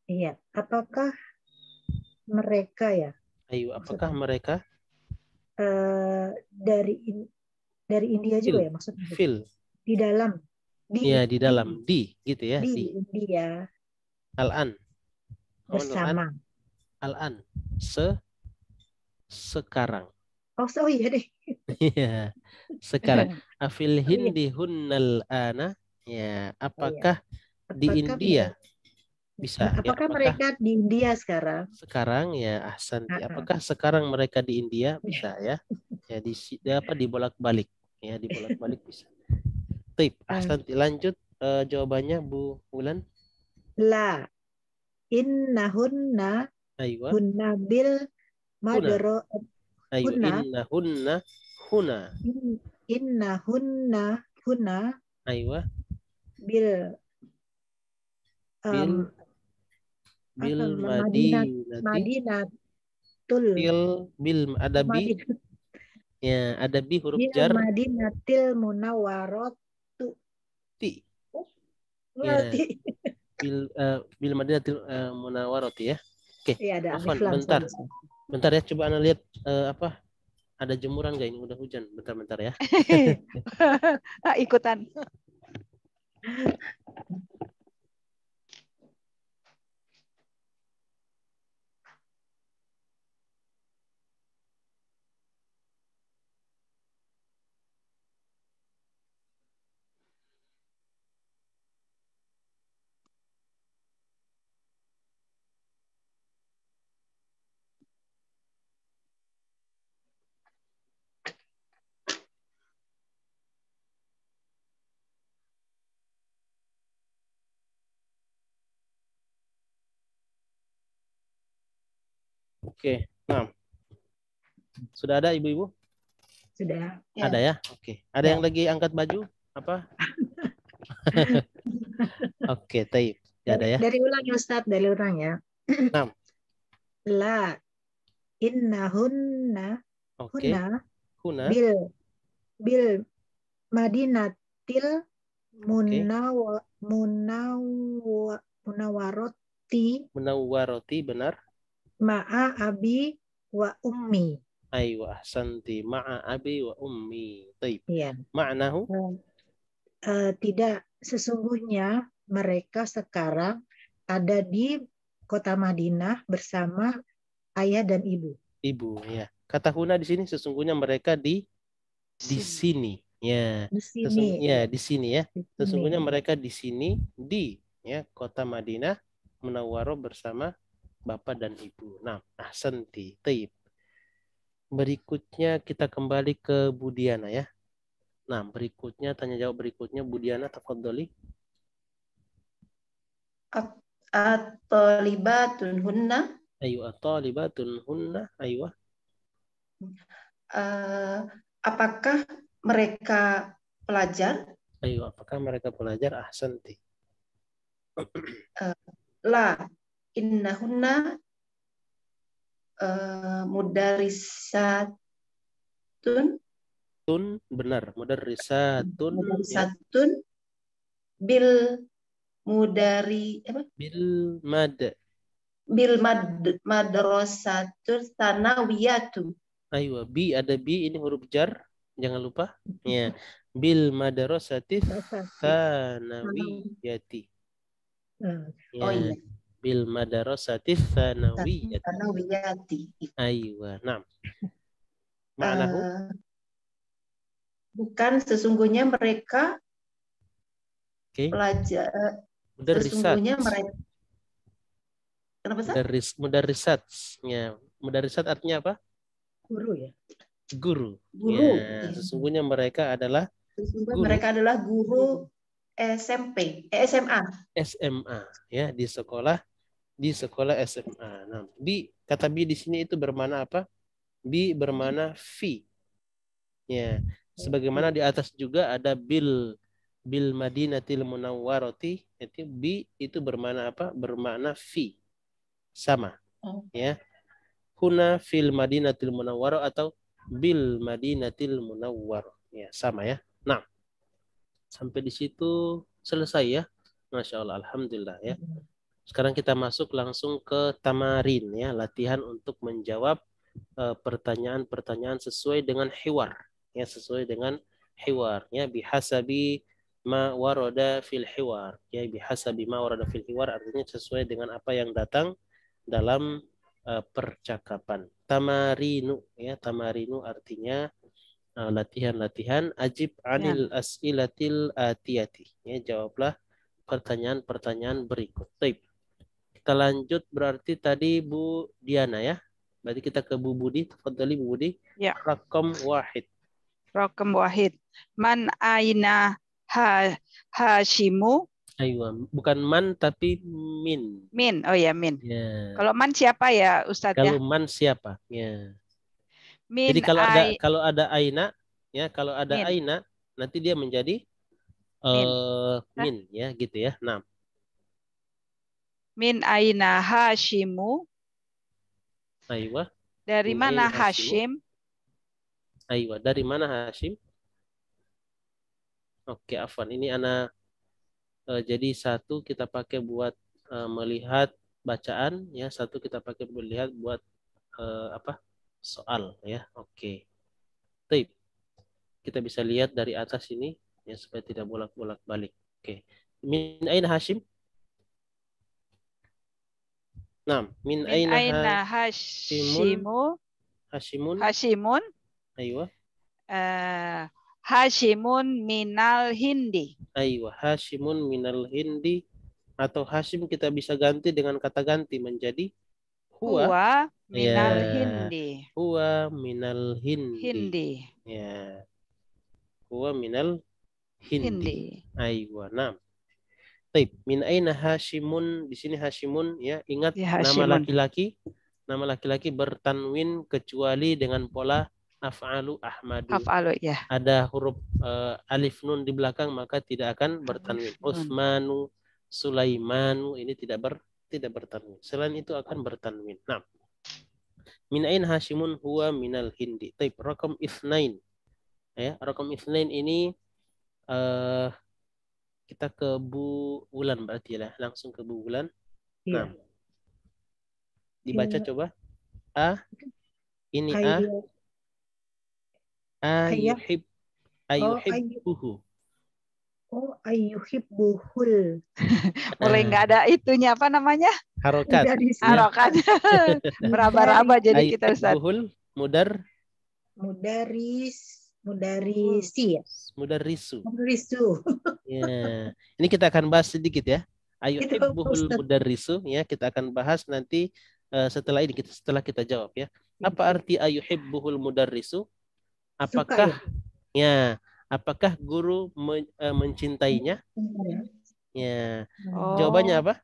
Iya, apakah mereka ya. Ayo, apakah mereka? Dari India juga ya maksudnya. Fil. Di dalam. Di dalam. Di gitu ya. Di India. Al-an. Bersama. Al-an. Sekarang. Oh iya deh. Iya. Sekarang. Afil hindi hunnal ana. Ya, apakah di India? Bisa. Apakah mereka di India sekarang? Sekarang ya, ahsanti. Apakah sekarang mereka di India? Bisa ya. Ya dibolak-balik. Ya, dibolak-balik bisa. Tip, ahsanti. Lanjut jawabannya Bu Wulan. La innahunna hunna bil madro innahunna hunna bil Madinatul bil adabi ya adabi huruf jar Madinatil Munawwaratu ti ya bil Madinatil Munawwarati ya. Oke. Bentar ya, coba Anda lihat ada jemuran nggak ini? Udah hujan. Bentar ya. Ikutan. Oke, nah. Sudah ada ibu-ibu? Sudah. Ada ya? Oke. Ada yang lagi angkat baju? Apa? Oke, taib. Ada ya? Dari ulang ya Ustaz, dari ulang ya. Nah. La innahunna huna bil Madinatil Munawwarati benar. Ma'a abi wa ummi. Aywa ahsanti ma'a abi wa ummi. Taib. Iya. Ma'nahu? Tidak, sesungguhnya mereka sekarang ada di kota Madinah bersama ayah dan ibu. Ibu, ya. Kata huna di sini sesungguhnya mereka di sini. Ya. Di sini. Di sini ya. Sesungguhnya mereka di sini di kota Madinah Munawwarah bersama bapak dan ibu. Nah, ahsanti. Taib. Berikutnya kita kembali ke Bu Diana ya. Nah, berikutnya tanya jawab berikutnya Bu Diana, tafadholi. At-talibatun hunna. Ayo, at-talibatun hunna. Ayo. Apakah mereka pelajar? Ayo, apakah mereka pelajar? Ahsanti. La innahunna mudarisatun. Benar, mudarisatun. Mudarisatun bil madrasatul sanawiyatu. Ayo, bi ada bi ini huruf jar, jangan lupa. Ya, bil madrasatis sanawiyati. Oh iya. Bil madrasatis sanawiyati. Ayo, nah. Ma'nahu? Bukan, sesungguhnya mereka pelajar. Sesungguhnya mereka. Kenapa sih? Mudarisat. Ya, mudarisat artinya apa? Guru ya. Guru. Ya, sesungguhnya mereka adalah guru. Mereka adalah guru SMP, SMA. SMA ya, di sekolah SMA. Nah, kata bi di sini itu bermana apa? Bi bermana fi. Ya, sebagaimana di atas juga ada bil Madinatil Munawwarati, itu bi itu bermana apa? Bermakna fi. Sama. Ya. Huna fil Madinatil Munawwarah atau bil Madinatil Munawwarah. Ya, sama ya. Nah, sampai di situ selesai ya. Masya Allah, alhamdulillah ya. Sekarang kita masuk langsung ke tamarin ya, latihan untuk menjawab pertanyaan-pertanyaan sesuai dengan hiwar ya, sesuai dengan hiwar ya, bihasabi ma warada fil hiwar ya, bihasabi ma warada fil hiwar artinya sesuai dengan apa yang datang dalam percakapan. Tamarinu ya, tamarinu artinya latihan-latihan. Ajib anil as'ilatil atiyati ya, jawablah pertanyaan-pertanyaan berikut. Baik. Kita lanjut berarti tadi Bu Diana ya. Berarti kita ke Bu Budi. Tafadhali Bu Budi. Ya. Rakam wahid. Rakam wahid. Man aina Hashimu. Ayo, bukan man tapi min. Min, oh ya min. Ya. Kalau man siapa ya Ustadz? Kalau man siapa? Ya. Min. Jadi kalau ada aina ya, kalau ada min. Aina nanti dia menjadi min ya, gitu ya. Nah. Min aina Hashimu. Aywa. Dari mana Hashim? Aywa, dari mana Hashim? Oke, afwan. Ini anak jadi satu kita pakai buat melihat bacaan ya, satu kita pakai melihat buat soal ya. Oke. Baik. Kita bisa lihat dari atas ini ya, supaya tidak bolak-bolak balik. Oke. Min aina Hashim? Nah, min aina Hashimun? Hashimun. Aywa. Hashimun minal Hindi. Aywa, Hashimun minal Hindi. Atau Hashim kita bisa ganti dengan kata ganti menjadi huwa minal Hindi. Huwa minal Hindi. Hindi. Ya. Huwa minal Hindi. Aywa. Nah. Baik, min aina Hashimun, di sini Hashimun ya, ingat ya, nama laki-laki bertanwin kecuali dengan pola af'alu ahmadu. Af'alu ya. Ada huruf alif nun di belakang maka tidak akan bertanwin. Utsmanu, Sulaimanu ini tidak bertanwin. Selain itu akan bertanwin. Nah. Min aina Hashimun huwa minal Hindi. Baik, rakam itsnain. Ya, rakam itsnain ini kita ke Bu Wulan berarti ya, langsung ke Bu Wulan. Nah, dibaca coba. Ini ayuhibbuhu. Oh, ayuhibbuhul. Mulai nggak ada itunya, apa namanya? Harokat. Harokat. Meraba-raba jadi kita Ustaz. Mudarisi ya. Mudarisu. Ya. Ini kita akan bahas sedikit ya. Ayuhibbuhul mudarisu ya, kita akan bahas nanti setelah ini, setelah kita jawab ya. Apa arti ayuhibbuhul mudarisu? Apakah guru mencintainya? Ya. Jawabannya apa?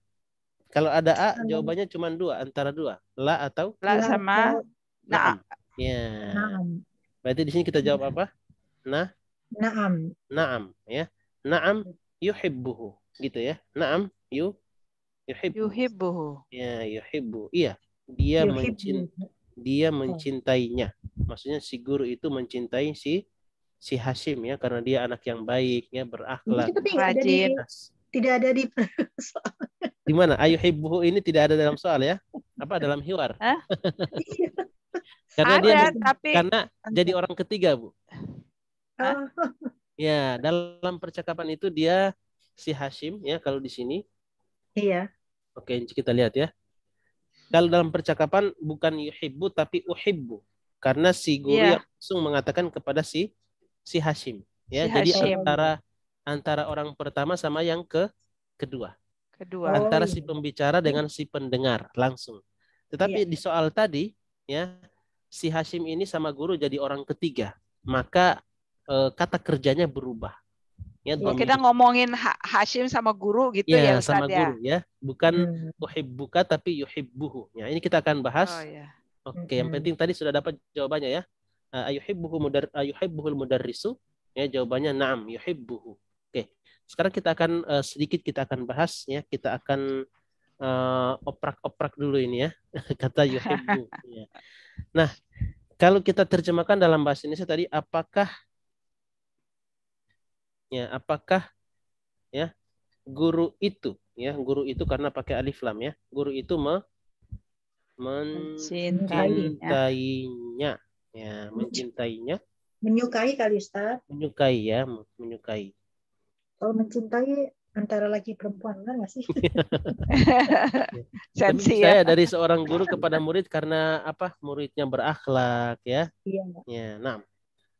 Kalau ada A, jawabannya cuma antara dua, la atau la sama na'am. Ya. Berarti di sini kita jawab apa? Na'am ya. Na'am yuhibbuhu gitu ya. Na'am yuhibbuhu. Ya, yuhibbu. Iya, dia mencintainya. Maksudnya si guru itu mencintai si Hashim ya, karena dia anak yang baik ya, berakhlak, rajin. Tidak ada di soal. Di mana? Ayuhibbuhu ini tidak ada dalam soal ya? Apa dalam hiwar? Karena karena jadi orang ketiga, Bu. Ya, dalam percakapan itu dia si Hashim ya, kalau di sini. Iya. Oke, kita lihat ya. Kalau dalam percakapan bukan yuhibbu tapi uhibbu. Karena si guru yang langsung mengatakan kepada si Hashim ya. Jadi antara orang pertama sama yang kedua. Antara si pembicara dengan si pendengar langsung. Tetapi di soal tadi ya, si Hashim ini sama guru jadi orang ketiga, maka kata kerjanya berubah. Ya, kita ngomongin Hashim sama guru gitu ya Ustaz sama guru ya, bukan uhibbuka tapi yuhibbuhu. Ya, ini kita akan bahas. Oke, yang penting tadi sudah dapat jawabannya ya. Ayuhibbuhul mudarrisu. Ya, jawabannya na'am, yuhibbuhu. Oke. Sekarang kita akan sedikit kita akan bahas ya. Kita akan oprak-oprak dulu ini ya. Kata yuhibbu. Ya. Nah, kalau kita terjemahkan dalam bahasa Indonesia tadi, apakah ya guru itu ya, guru itu karena pakai alif lam ya. Guru itu mencintainya. Ya, mencintainya. Menyukai kali Ustaz. Menyukai ya, menyukai. Kalau mencintai antara laki perempuan kan nggak sih? Tapi saya dari seorang guru kepada murid karena apa? Muridnya berakhlak ya. Iya. Ya, nah,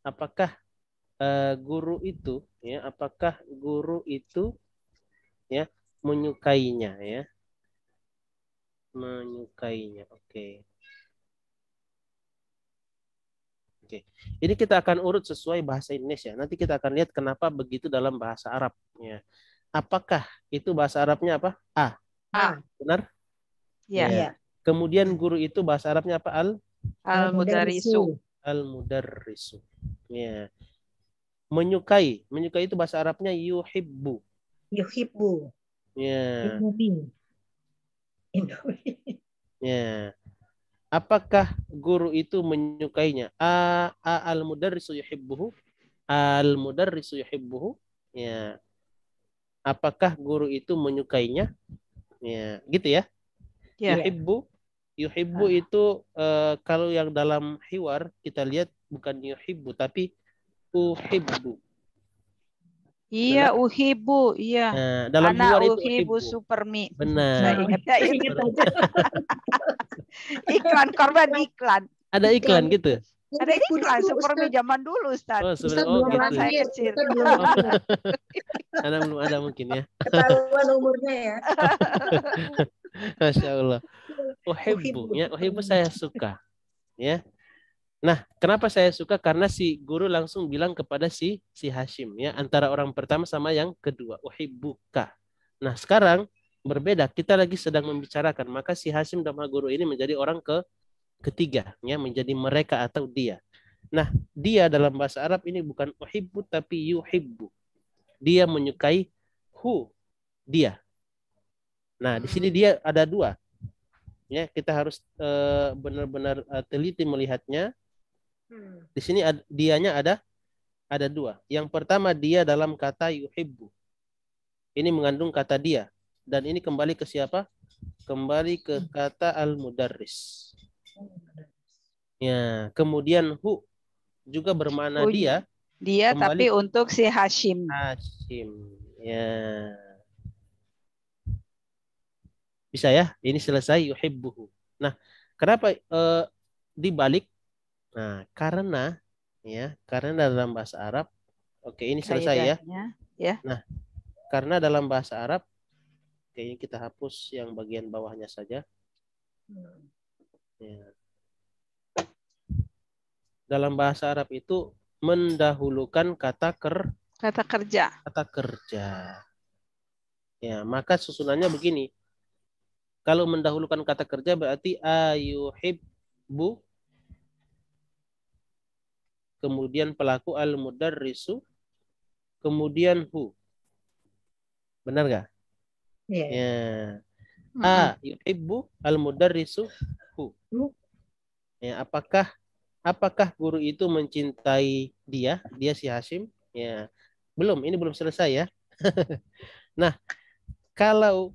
apakah guru itu ya? Apakah guru itu ya menyukainya ya? Menyukainya. Oke. Oke. Ini kita akan urut sesuai bahasa Indonesia. Nanti kita akan lihat kenapa begitu dalam bahasa Arab ya. Apakah itu bahasa Arabnya apa? A. Benar? Ya. Ya. Kemudian guru itu bahasa Arabnya apa? Al-mudarrisu. Al-mudarrisu. Ya. Menyukai. Menyukai itu bahasa Arabnya yuhibbu. Yuhibbu. Ya. Indomie. Ya. Apakah guru itu menyukainya? Al-mudarrisu yuhibbuhu. Al-mudarrisu yuhibbuhu. Ya. Apakah guru itu menyukainya? Ya, gitu ya. Yuhibbu. Yuhibbu itu kalau yang dalam hiwar kita lihat bukan yuhibbu tapi uhibbu. Iya, uhibbu, iya. Nah, dalam hiwar itu uhibbu supermi. Benar. Iklan korban iklan. Ada iklan gitu. Ada iklan supermi zaman dulu, Ustaz. Oh, sebenarnya gitu. Saya kecil. Ada belum ada mungkin ya. Ketahuan umurnya ya. Masya Allah. Uhibbu, ya, uhibbu saya suka. Ya. Nah, kenapa saya suka? Karena si guru langsung bilang kepada si Hashim ya, antara orang pertama sama yang kedua, uhibbuka. Nah, sekarang berbeda, kita lagi sedang membicarakan, maka si Hashim dan guru ini menjadi orang ketiga ya, menjadi mereka atau dia. Nah, dia dalam bahasa Arab ini bukan uhibbu tapi yuhibbu. Dia menyukai dia. Nah, di sini dia ada dua. Ya, kita harus benar-benar teliti melihatnya. Di sini dianya ada dua. Yang pertama dia dalam kata yuhibbu. Ini mengandung kata dia. Dan ini kembali ke siapa? Kembali ke kata al-mudarris. Ya, kemudian juga bermakna dia. Dia tapi untuk si Hashim. Hashim. Ya. Bisa ya? Ini selesai yuhibbuhu. Nah, kenapa dibalik? Nah, karena dalam bahasa Arab, oke, ini selesai ya. Nah, karena dalam bahasa Arab, kayaknya kita hapus yang bagian bawahnya saja. Ya. Dalam bahasa Arab itu mendahulukan kata kerja. Kata kerja. Ya, maka susunannya begini. Kalau mendahulukan kata kerja berarti ayuhibbu, kemudian pelaku al-mudarrisu, kemudian Benar gak? Ya. Yuhibbu al-mudarrisu Ya, apakah guru itu mencintai dia si Hashim? Ya. Ini belum selesai ya. Nah, kalau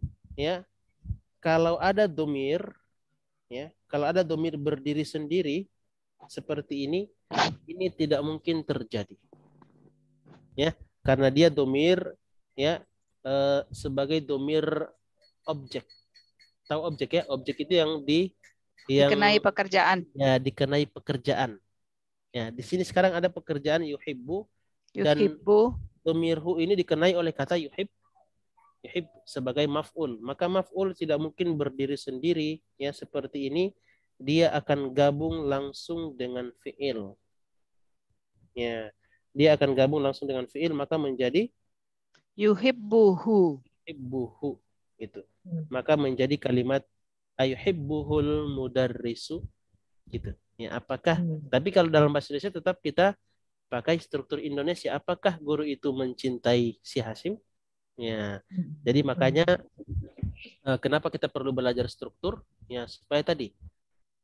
ada domir berdiri sendiri seperti ini tidak mungkin terjadi. Ya, karena dia domir sebagai domir objek. Tahu objek ya? Objek itu yang dikenai pekerjaan. Ya, dikenai pekerjaan. Ya, di sini sekarang ada pekerjaan yuhibbu. Dan domir ini dikenai oleh kata yuhib sebagai maf'ul. Maka maf'ul tidak mungkin berdiri sendiri ya seperti ini. Dia akan gabung langsung dengan fi'il. Ya, dia akan gabung langsung dengan fi'il maka menjadi yuhibbuhu. Gitu. Maka menjadi kalimat ayuhibbuhul mudarrisu gitu. Ya, apakah tapi kalau dalam bahasa Indonesia tetap kita pakai struktur Indonesia. Apakah guru itu mencintai si Hashim? Ya. Jadi makanya kenapa kita perlu belajar struktur? Ya, supaya tadi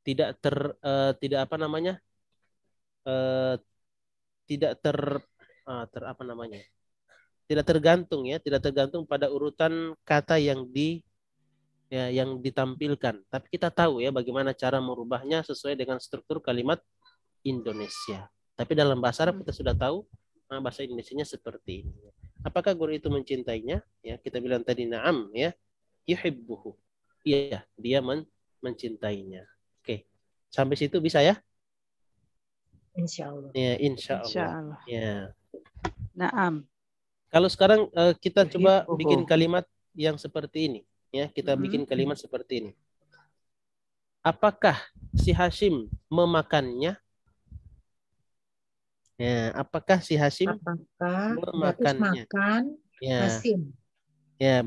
tidak Tidak tergantung ya, tidak tergantung pada urutan kata yang yang ditampilkan. Tapi kita tahu ya bagaimana cara merubahnya sesuai dengan struktur kalimat Indonesia. Tapi dalam bahasa Arab kita sudah tahu bahasa Indonesianya seperti ini. Apakah guru itu mencintainya? Ya, kita bilang tadi na'am ya. Yuhibbuhu. Iya, dia mencintainya. Oke. Sampai situ bisa ya? Insya Allah. Ya, insya Allah. Insya Allah. Ya. Naam. Kalau sekarang kita coba Yuhibbuhu. bikin kalimat yang seperti ini. Ya, kita bikin kalimat seperti ini. Apakah si Hashim memakannya? Ya, apakah si Hashim memakannya? Makan Ya. Hashim. Ya,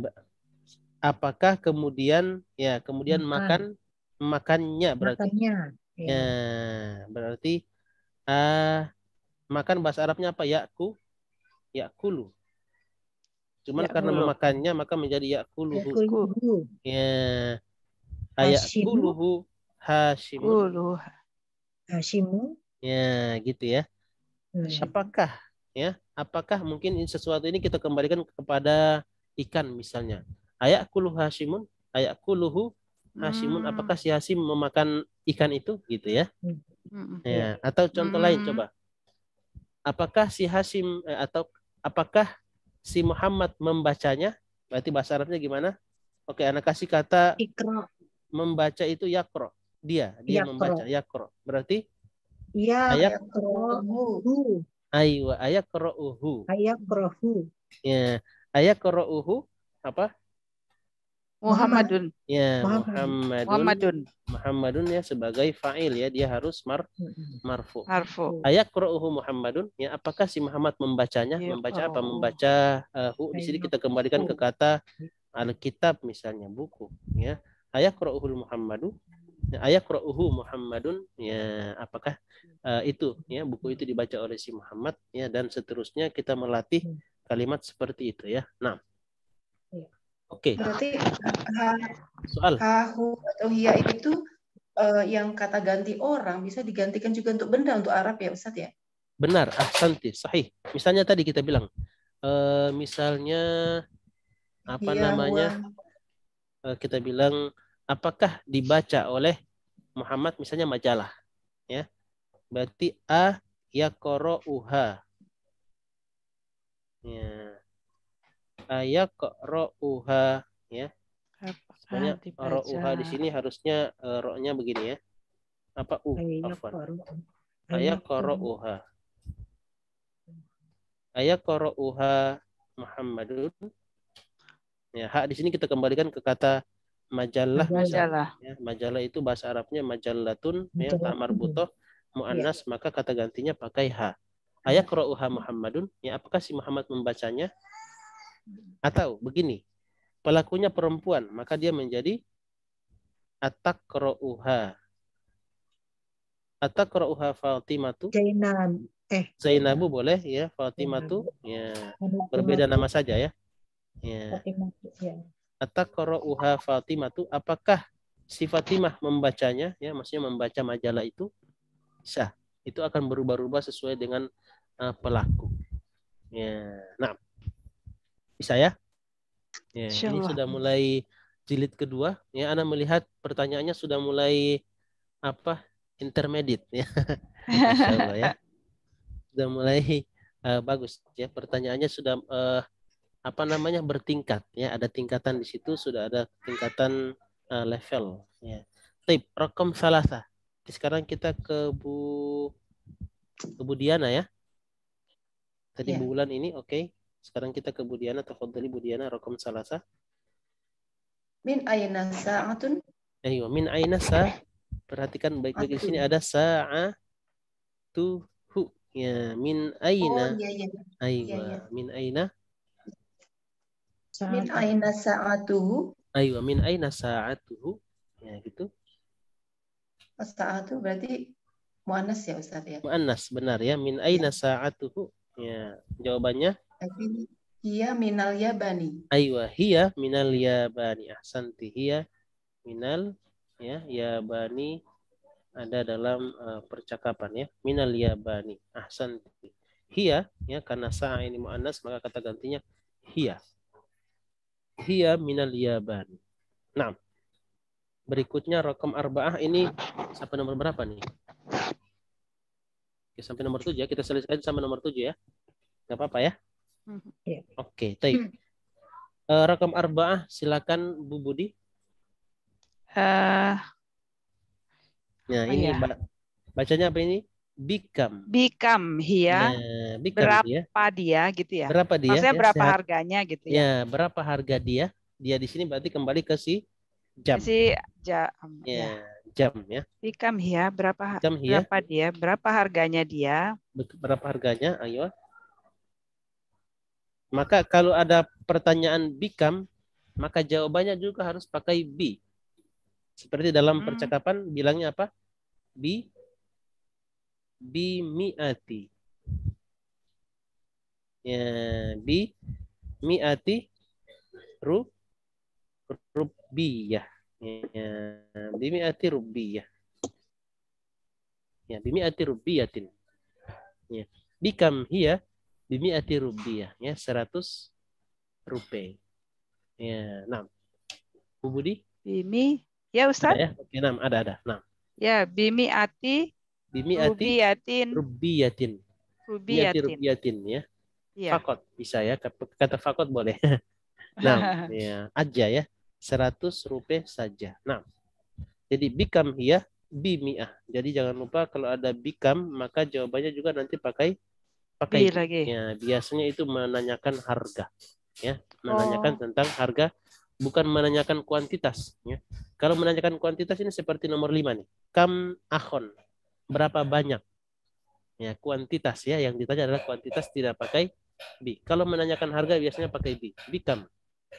apakah kemudian makannya berarti? Makannya. Ya, berarti makan bahasa Arabnya apa? Yakulu. Cuman karena memakannya maka menjadi yakuluhu. Ya. Ayakuluhu Hashimun. Hashimu. Ya, gitu ya. Apakah mungkin sesuatu ini kita kembalikan kepada ikan misalnya. Ayakuluhu Hashimun, ayakuluhu Hashimun. Apakah si Hashim memakan ikan itu gitu ya? Ya, atau contoh lain coba. Apakah si Hashim atau apakah si Muhammad membacanya? Berarti bahasa Arabnya gimana? Oke, anak kasih kata Ikra. Membaca itu yakro. Dia membaca yakro. Berarti ayakrohu. Aywa ayakrohu. Ayakrohu. Ya, ayakrohu apa? Muhammadun. Ya, Muhammadun ya sebagai fa'il ya, dia harus marfu. Ayakrohu Muhammadun ya, apakah si Muhammad membacanya? Membaca apa? Membaca di sini kita kembalikan ke kata Alkitab misalnya, buku ya. Ayakrohu Muhammadun. Ayakrohu Muhammadun ya, apakah itu ya buku itu dibaca oleh si Muhammad ya, dan seterusnya kita melatih kalimat seperti itu ya. Nah. Oke. Berarti soal hahu atau hiya itu yang kata ganti orang bisa digantikan juga untuk benda, untuk Arab ya Ustaz ya? Benar, ahsanti, sahih. Misalnya tadi kita bilang misalnya apa namanya? Kita bilang apakah dibaca oleh Muhammad misalnya majalah ya. Berarti yaqra'uha. Ya. Yaqra'uha ya. Sebenarnya ra'uha di sini harusnya ro-nya begini ya. Apa afwan. Yaqra'uha. Yaqra'uha Muhammadun. Ya, hak di sini kita kembalikan ke kata majalah. Ya, majalah itu bahasa Arabnya majallatun ya, tak marbutoh muannas, maka kata gantinya pakai ha. Ayaqra'uha Muhammadun, ya apakah si Muhammad membacanya? Atau begini, pelakunya perempuan, maka dia menjadi ataqra'uha. Ataqra'uha Fatimatu. Zainabu boleh ya, Fatimatu ya, berbeda nama saja ya. Ya. Ataqra'uha Fatimatu, apakah si Fatimah membacanya ya, maksudnya membaca majalah itu? Bisa. Itu akan berubah-ubah sesuai dengan pelaku. Ya. Nah. Bisa ya? Ya, ini sudah mulai jilid kedua. Ya, Ana melihat pertanyaannya sudah mulai intermediate ya. Masya Allah ya. Sudah mulai bagus ya. Pertanyaannya sudah bertingkat ya. Ada tingkatan di situ, sudah ada tingkatan level ya. Tip rokom salasa. Sekarang kita ke Bu Diana ya. Tadi Bu Bulan ini oke. Sekarang kita ke Bu Diana. Tafadhali Bu Diana, rokom salasa. Min aina sa'atun? Ayo, min aina sa. Perhatikan baik-baik di sini ada sa'atuhu. Ya, min aina. Aywa, min aina. Min aina sa'atuhu. Aywa, min aina sa'atuhu. Ya, gitu. Sa'atu berarti muannas ya Ustaz ya? Muannas, benar ya. Min aina sa'atuhu. Ya, jawabannya hiya minal yabani. Aywa, hiya minal yabani. Ahsanti, hiya minal yabani ada dalam percakapan ya. Minal yabani. Ahsanti. hiya, ya, karena sa'a ini muannas maka kata gantinya hiya. Hiya minal yaban. Nah, berikutnya raqam arba'ah ini sampai nomor berapa nih? Oke, sampai nomor 7 ya. Kita selesaikan sampai nomor 7 ya. Enggak apa-apa ya? Oke, baik. Raqam arba'ah silakan Bu Budi. Nah, ini bacanya apa ini? Bikam. Bikam hiya. Ya, bikam berapa dia gitu ya? Berapa dia? Maksudnya ya, berapa harganya gitu ya? Ya, berapa harga dia? Dia di sini berarti kembali ke si jam. Si jam. Ya, jam ya. Bikam hiya berapa hiya. Berapa dia? Berapa harganya dia? Berapa harganya? Ayo. Maka kalau ada pertanyaan bikam, maka jawabannya juga harus pakai bi. Seperti dalam percakapan bilangnya apa? Bi mi'ati. Ya, bi mi'ati rubbiyah. Ya, bi mi'ati rubbiyah. Ya, bi mi'ati rubbiyatin. Ya. Bikam hiya bi mi'ati rubbiyah. Ya, 100 rupiah. Ya, 6. Bu Budi? Bimi, ya Ustaz? Ada ya? Oke, 6. Ada. 6. Ya, bimi'ati rubbiyatin. Ya. Ya. Fakot bisa ya, kata fakot boleh. Nah, ya, aja ya. 100 rupiah saja. Nah, jadi bikam hiya bimi'ah. Jadi jangan lupa kalau ada bikam maka jawabannya juga nanti pakai lagi. Ya, biasanya itu menanyakan harga. Ya, menanyakan tentang harga, bukan menanyakan kuantitas. Ya. Kalau menanyakan kuantitas ini seperti nomor 5 nih. Kam akhon. Berapa banyak? Ya, kuantitas ya. Yang ditanya adalah kuantitas, tidak pakai bi. Kalau menanyakan harga biasanya pakai bi. Bikam.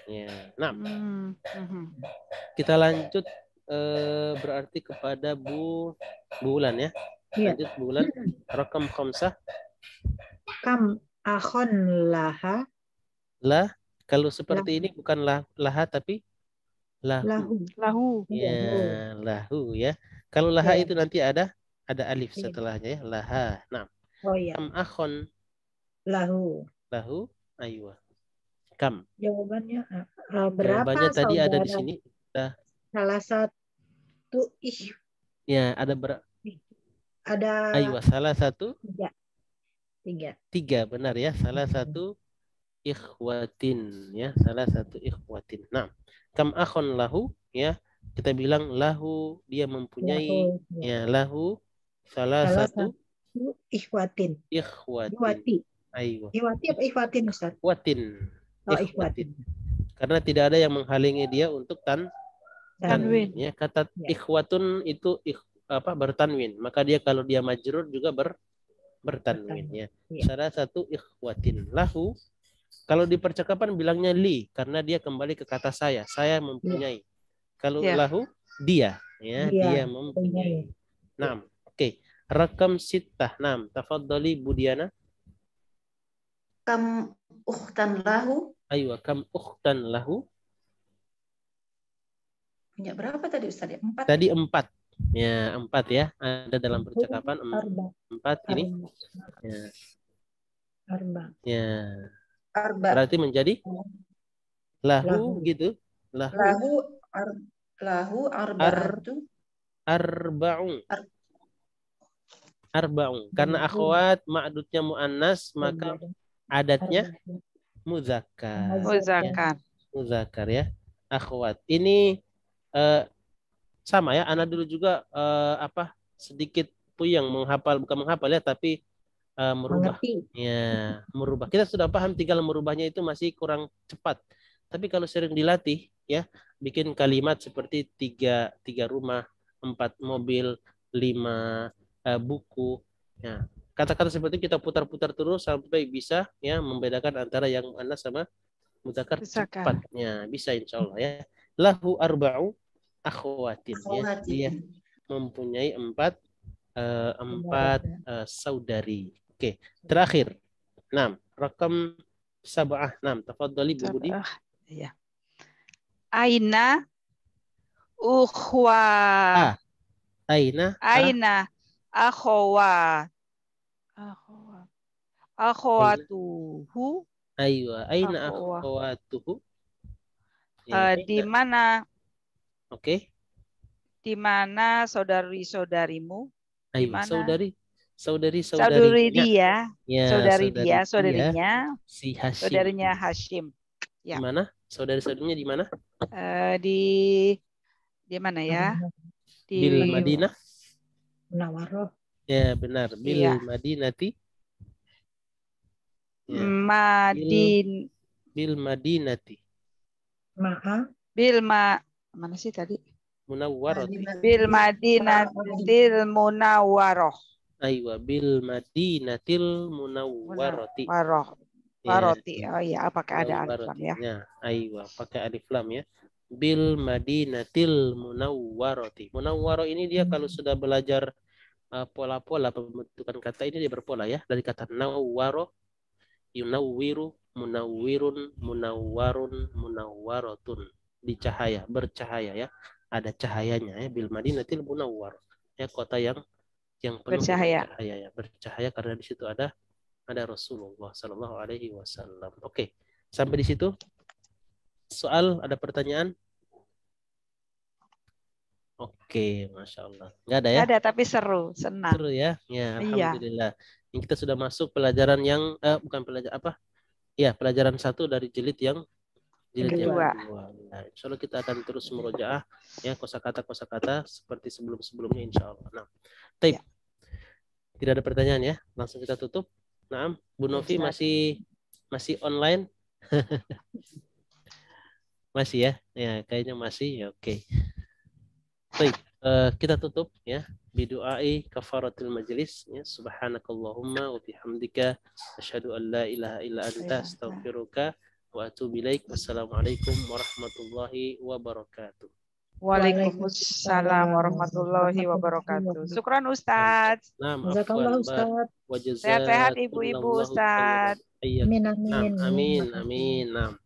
Ya. Nah, kita lanjut berarti kepada Bu Bulan ya. Lanjut Bulan. Rakam khamsah. Kam akhon laha. Lah, kalau seperti ini bukan laha tapi lahu. Ya, lahu ya. Kalau laha itu nanti ada alif setelahnya ya. Laha. Nah. Kam akhon lahu. Aywa. Kam. Jawabannya berapa? Jawabannya tadi saudara? ada di sini. Salah satu Ya, ada berapa? Ada. Aywa, salah satu. 3. 3 benar ya. Salah satu ikhwatin ya. Salah satu ikhwatin. Nah, kam akhon lahu ya. Kita bilang lahu dia mempunyai ya lahu salah satu ikhwatin. Aywa. Ikhwati apa ikhwatin Ustaz? Ikhwatin. Ikhwatin. Karena tidak ada yang menghalangi dia untuk tanwin. Ya, kata ikhwatun itu bertanwin. Maka dia kalau dia majrur juga bertanwin ya. Salah satu ikhwatin lahu. Kalau di percakapan bilangnya li karena dia kembali ke kata saya mempunyai. Kalau lahu dia ya, dia mempunyai. 6. Oke. Rakam sittah. 6. Tafadhali Budiana. Kam ukhtan lahu. Aywa, kam ukhtan lahu. Punya berapa tadi Ustaz? 4. Tadi 4. Ya, 4 ya. Ada dalam percakapan 4 ini. Ya. Ya. Berarti menjadi lahu gitu. Lahu arba'atu. Arba'un. Karena akhwat ma'dudnya muannas maka adatnya muzakkar. Muzakkar ya. Akhwat. Ini sama ya. Ana dulu juga sedikit puyeng menghafal, bukan menghafal ya, tapi merubah. Ya, merubah. Kita sudah paham, tinggal merubahnya itu masih kurang cepat. Tapi kalau sering dilatih ya, bikin kalimat seperti 3 rumah, 4 mobil, 5 buku. Ya, kata-kata seperti itu kita putar-putar terus sampai bisa ya membedakan antara yang muannas sama mudzakkar cepat. Ya, bisa insyaallah ya. Lahu arba'u akhwatin ya. Dia mempunyai 4 saudari. Oke, terakhir. 6. Rakam sab'ah. 6. Tafadhali Bu Budi. Ya. Aina ukhwa. Aina akhwa. Akhwatuhu. Aywa, aina akhwatuhu? Di mana? Oke. Di mana saudari-saudarimu? Di mana? Saudari dia. Ya, saudarinya. Si Hashim. Saudarinya Hashim. Ya. Di mana? Saudari-saudarinya di mana? Di mana ya? Di Bil Madinah. Munawaroh. Ya, benar. Bil Madinati. Ya. Bil Madinati. Mana sih tadi? Munawwarati. Bil Madinatil Munawwaroh. Aywa, bil Madinatil Munawwarati. Waroti. Oh iya, pakai ada alif lam ya. Aywa, pakai alif lam ya. Bil Madinatil Munawwarati. Munawwaro ini dia kalau sudah belajar pola-pola pembentukan kata ini dia berpola ya. Dari kata nawwaro, yunawwiru, munawwirun, munawwarun, munawwaratun. Di cahaya, bercahaya ya. Ada cahayanya ya. Bil Madinatil Munawwar. Ya, kota yang penuh bercahaya. Ya. Bercahaya karena di situ ada Rasulullah Sallallahu Alaihi Wasallam. Oke, sampai di situ. Soal, ada pertanyaan? Oke, masya Allah. Nggak ada ya? Nggak ada, tapi seru, senang. Seru ya? Ya, alhamdulillah. Ini kita sudah masuk pelajaran yang bukan pelajaran apa? Ya, pelajaran 1 dari jilid yang kedua. Nah, insya Allah kita akan terus murojaah ya kosakata seperti sebelumnya insya Allah. Nah, tape. Tidak ada pertanyaan ya? Langsung kita tutup. Nah, Bu Novi masih online? Masih ya? Ya, kayaknya masih. Ya, oke. Baik, kita tutup ya. Bidu'ai kafaratul majlis ya. Subhanakallahumma wa bihamdika asyhadu an la ilaha illa anta astaghfiruka wa atubu ilaik. Wassalamualaikum warahmatullahi wabarakatuh. Waalaikumsalam warahmatullahi wabarakatuh. Syukran Ustaz. Jazakallah Ustaz. Sehat-sehat ibu-ibu Ustaz. Amin amin. Amin.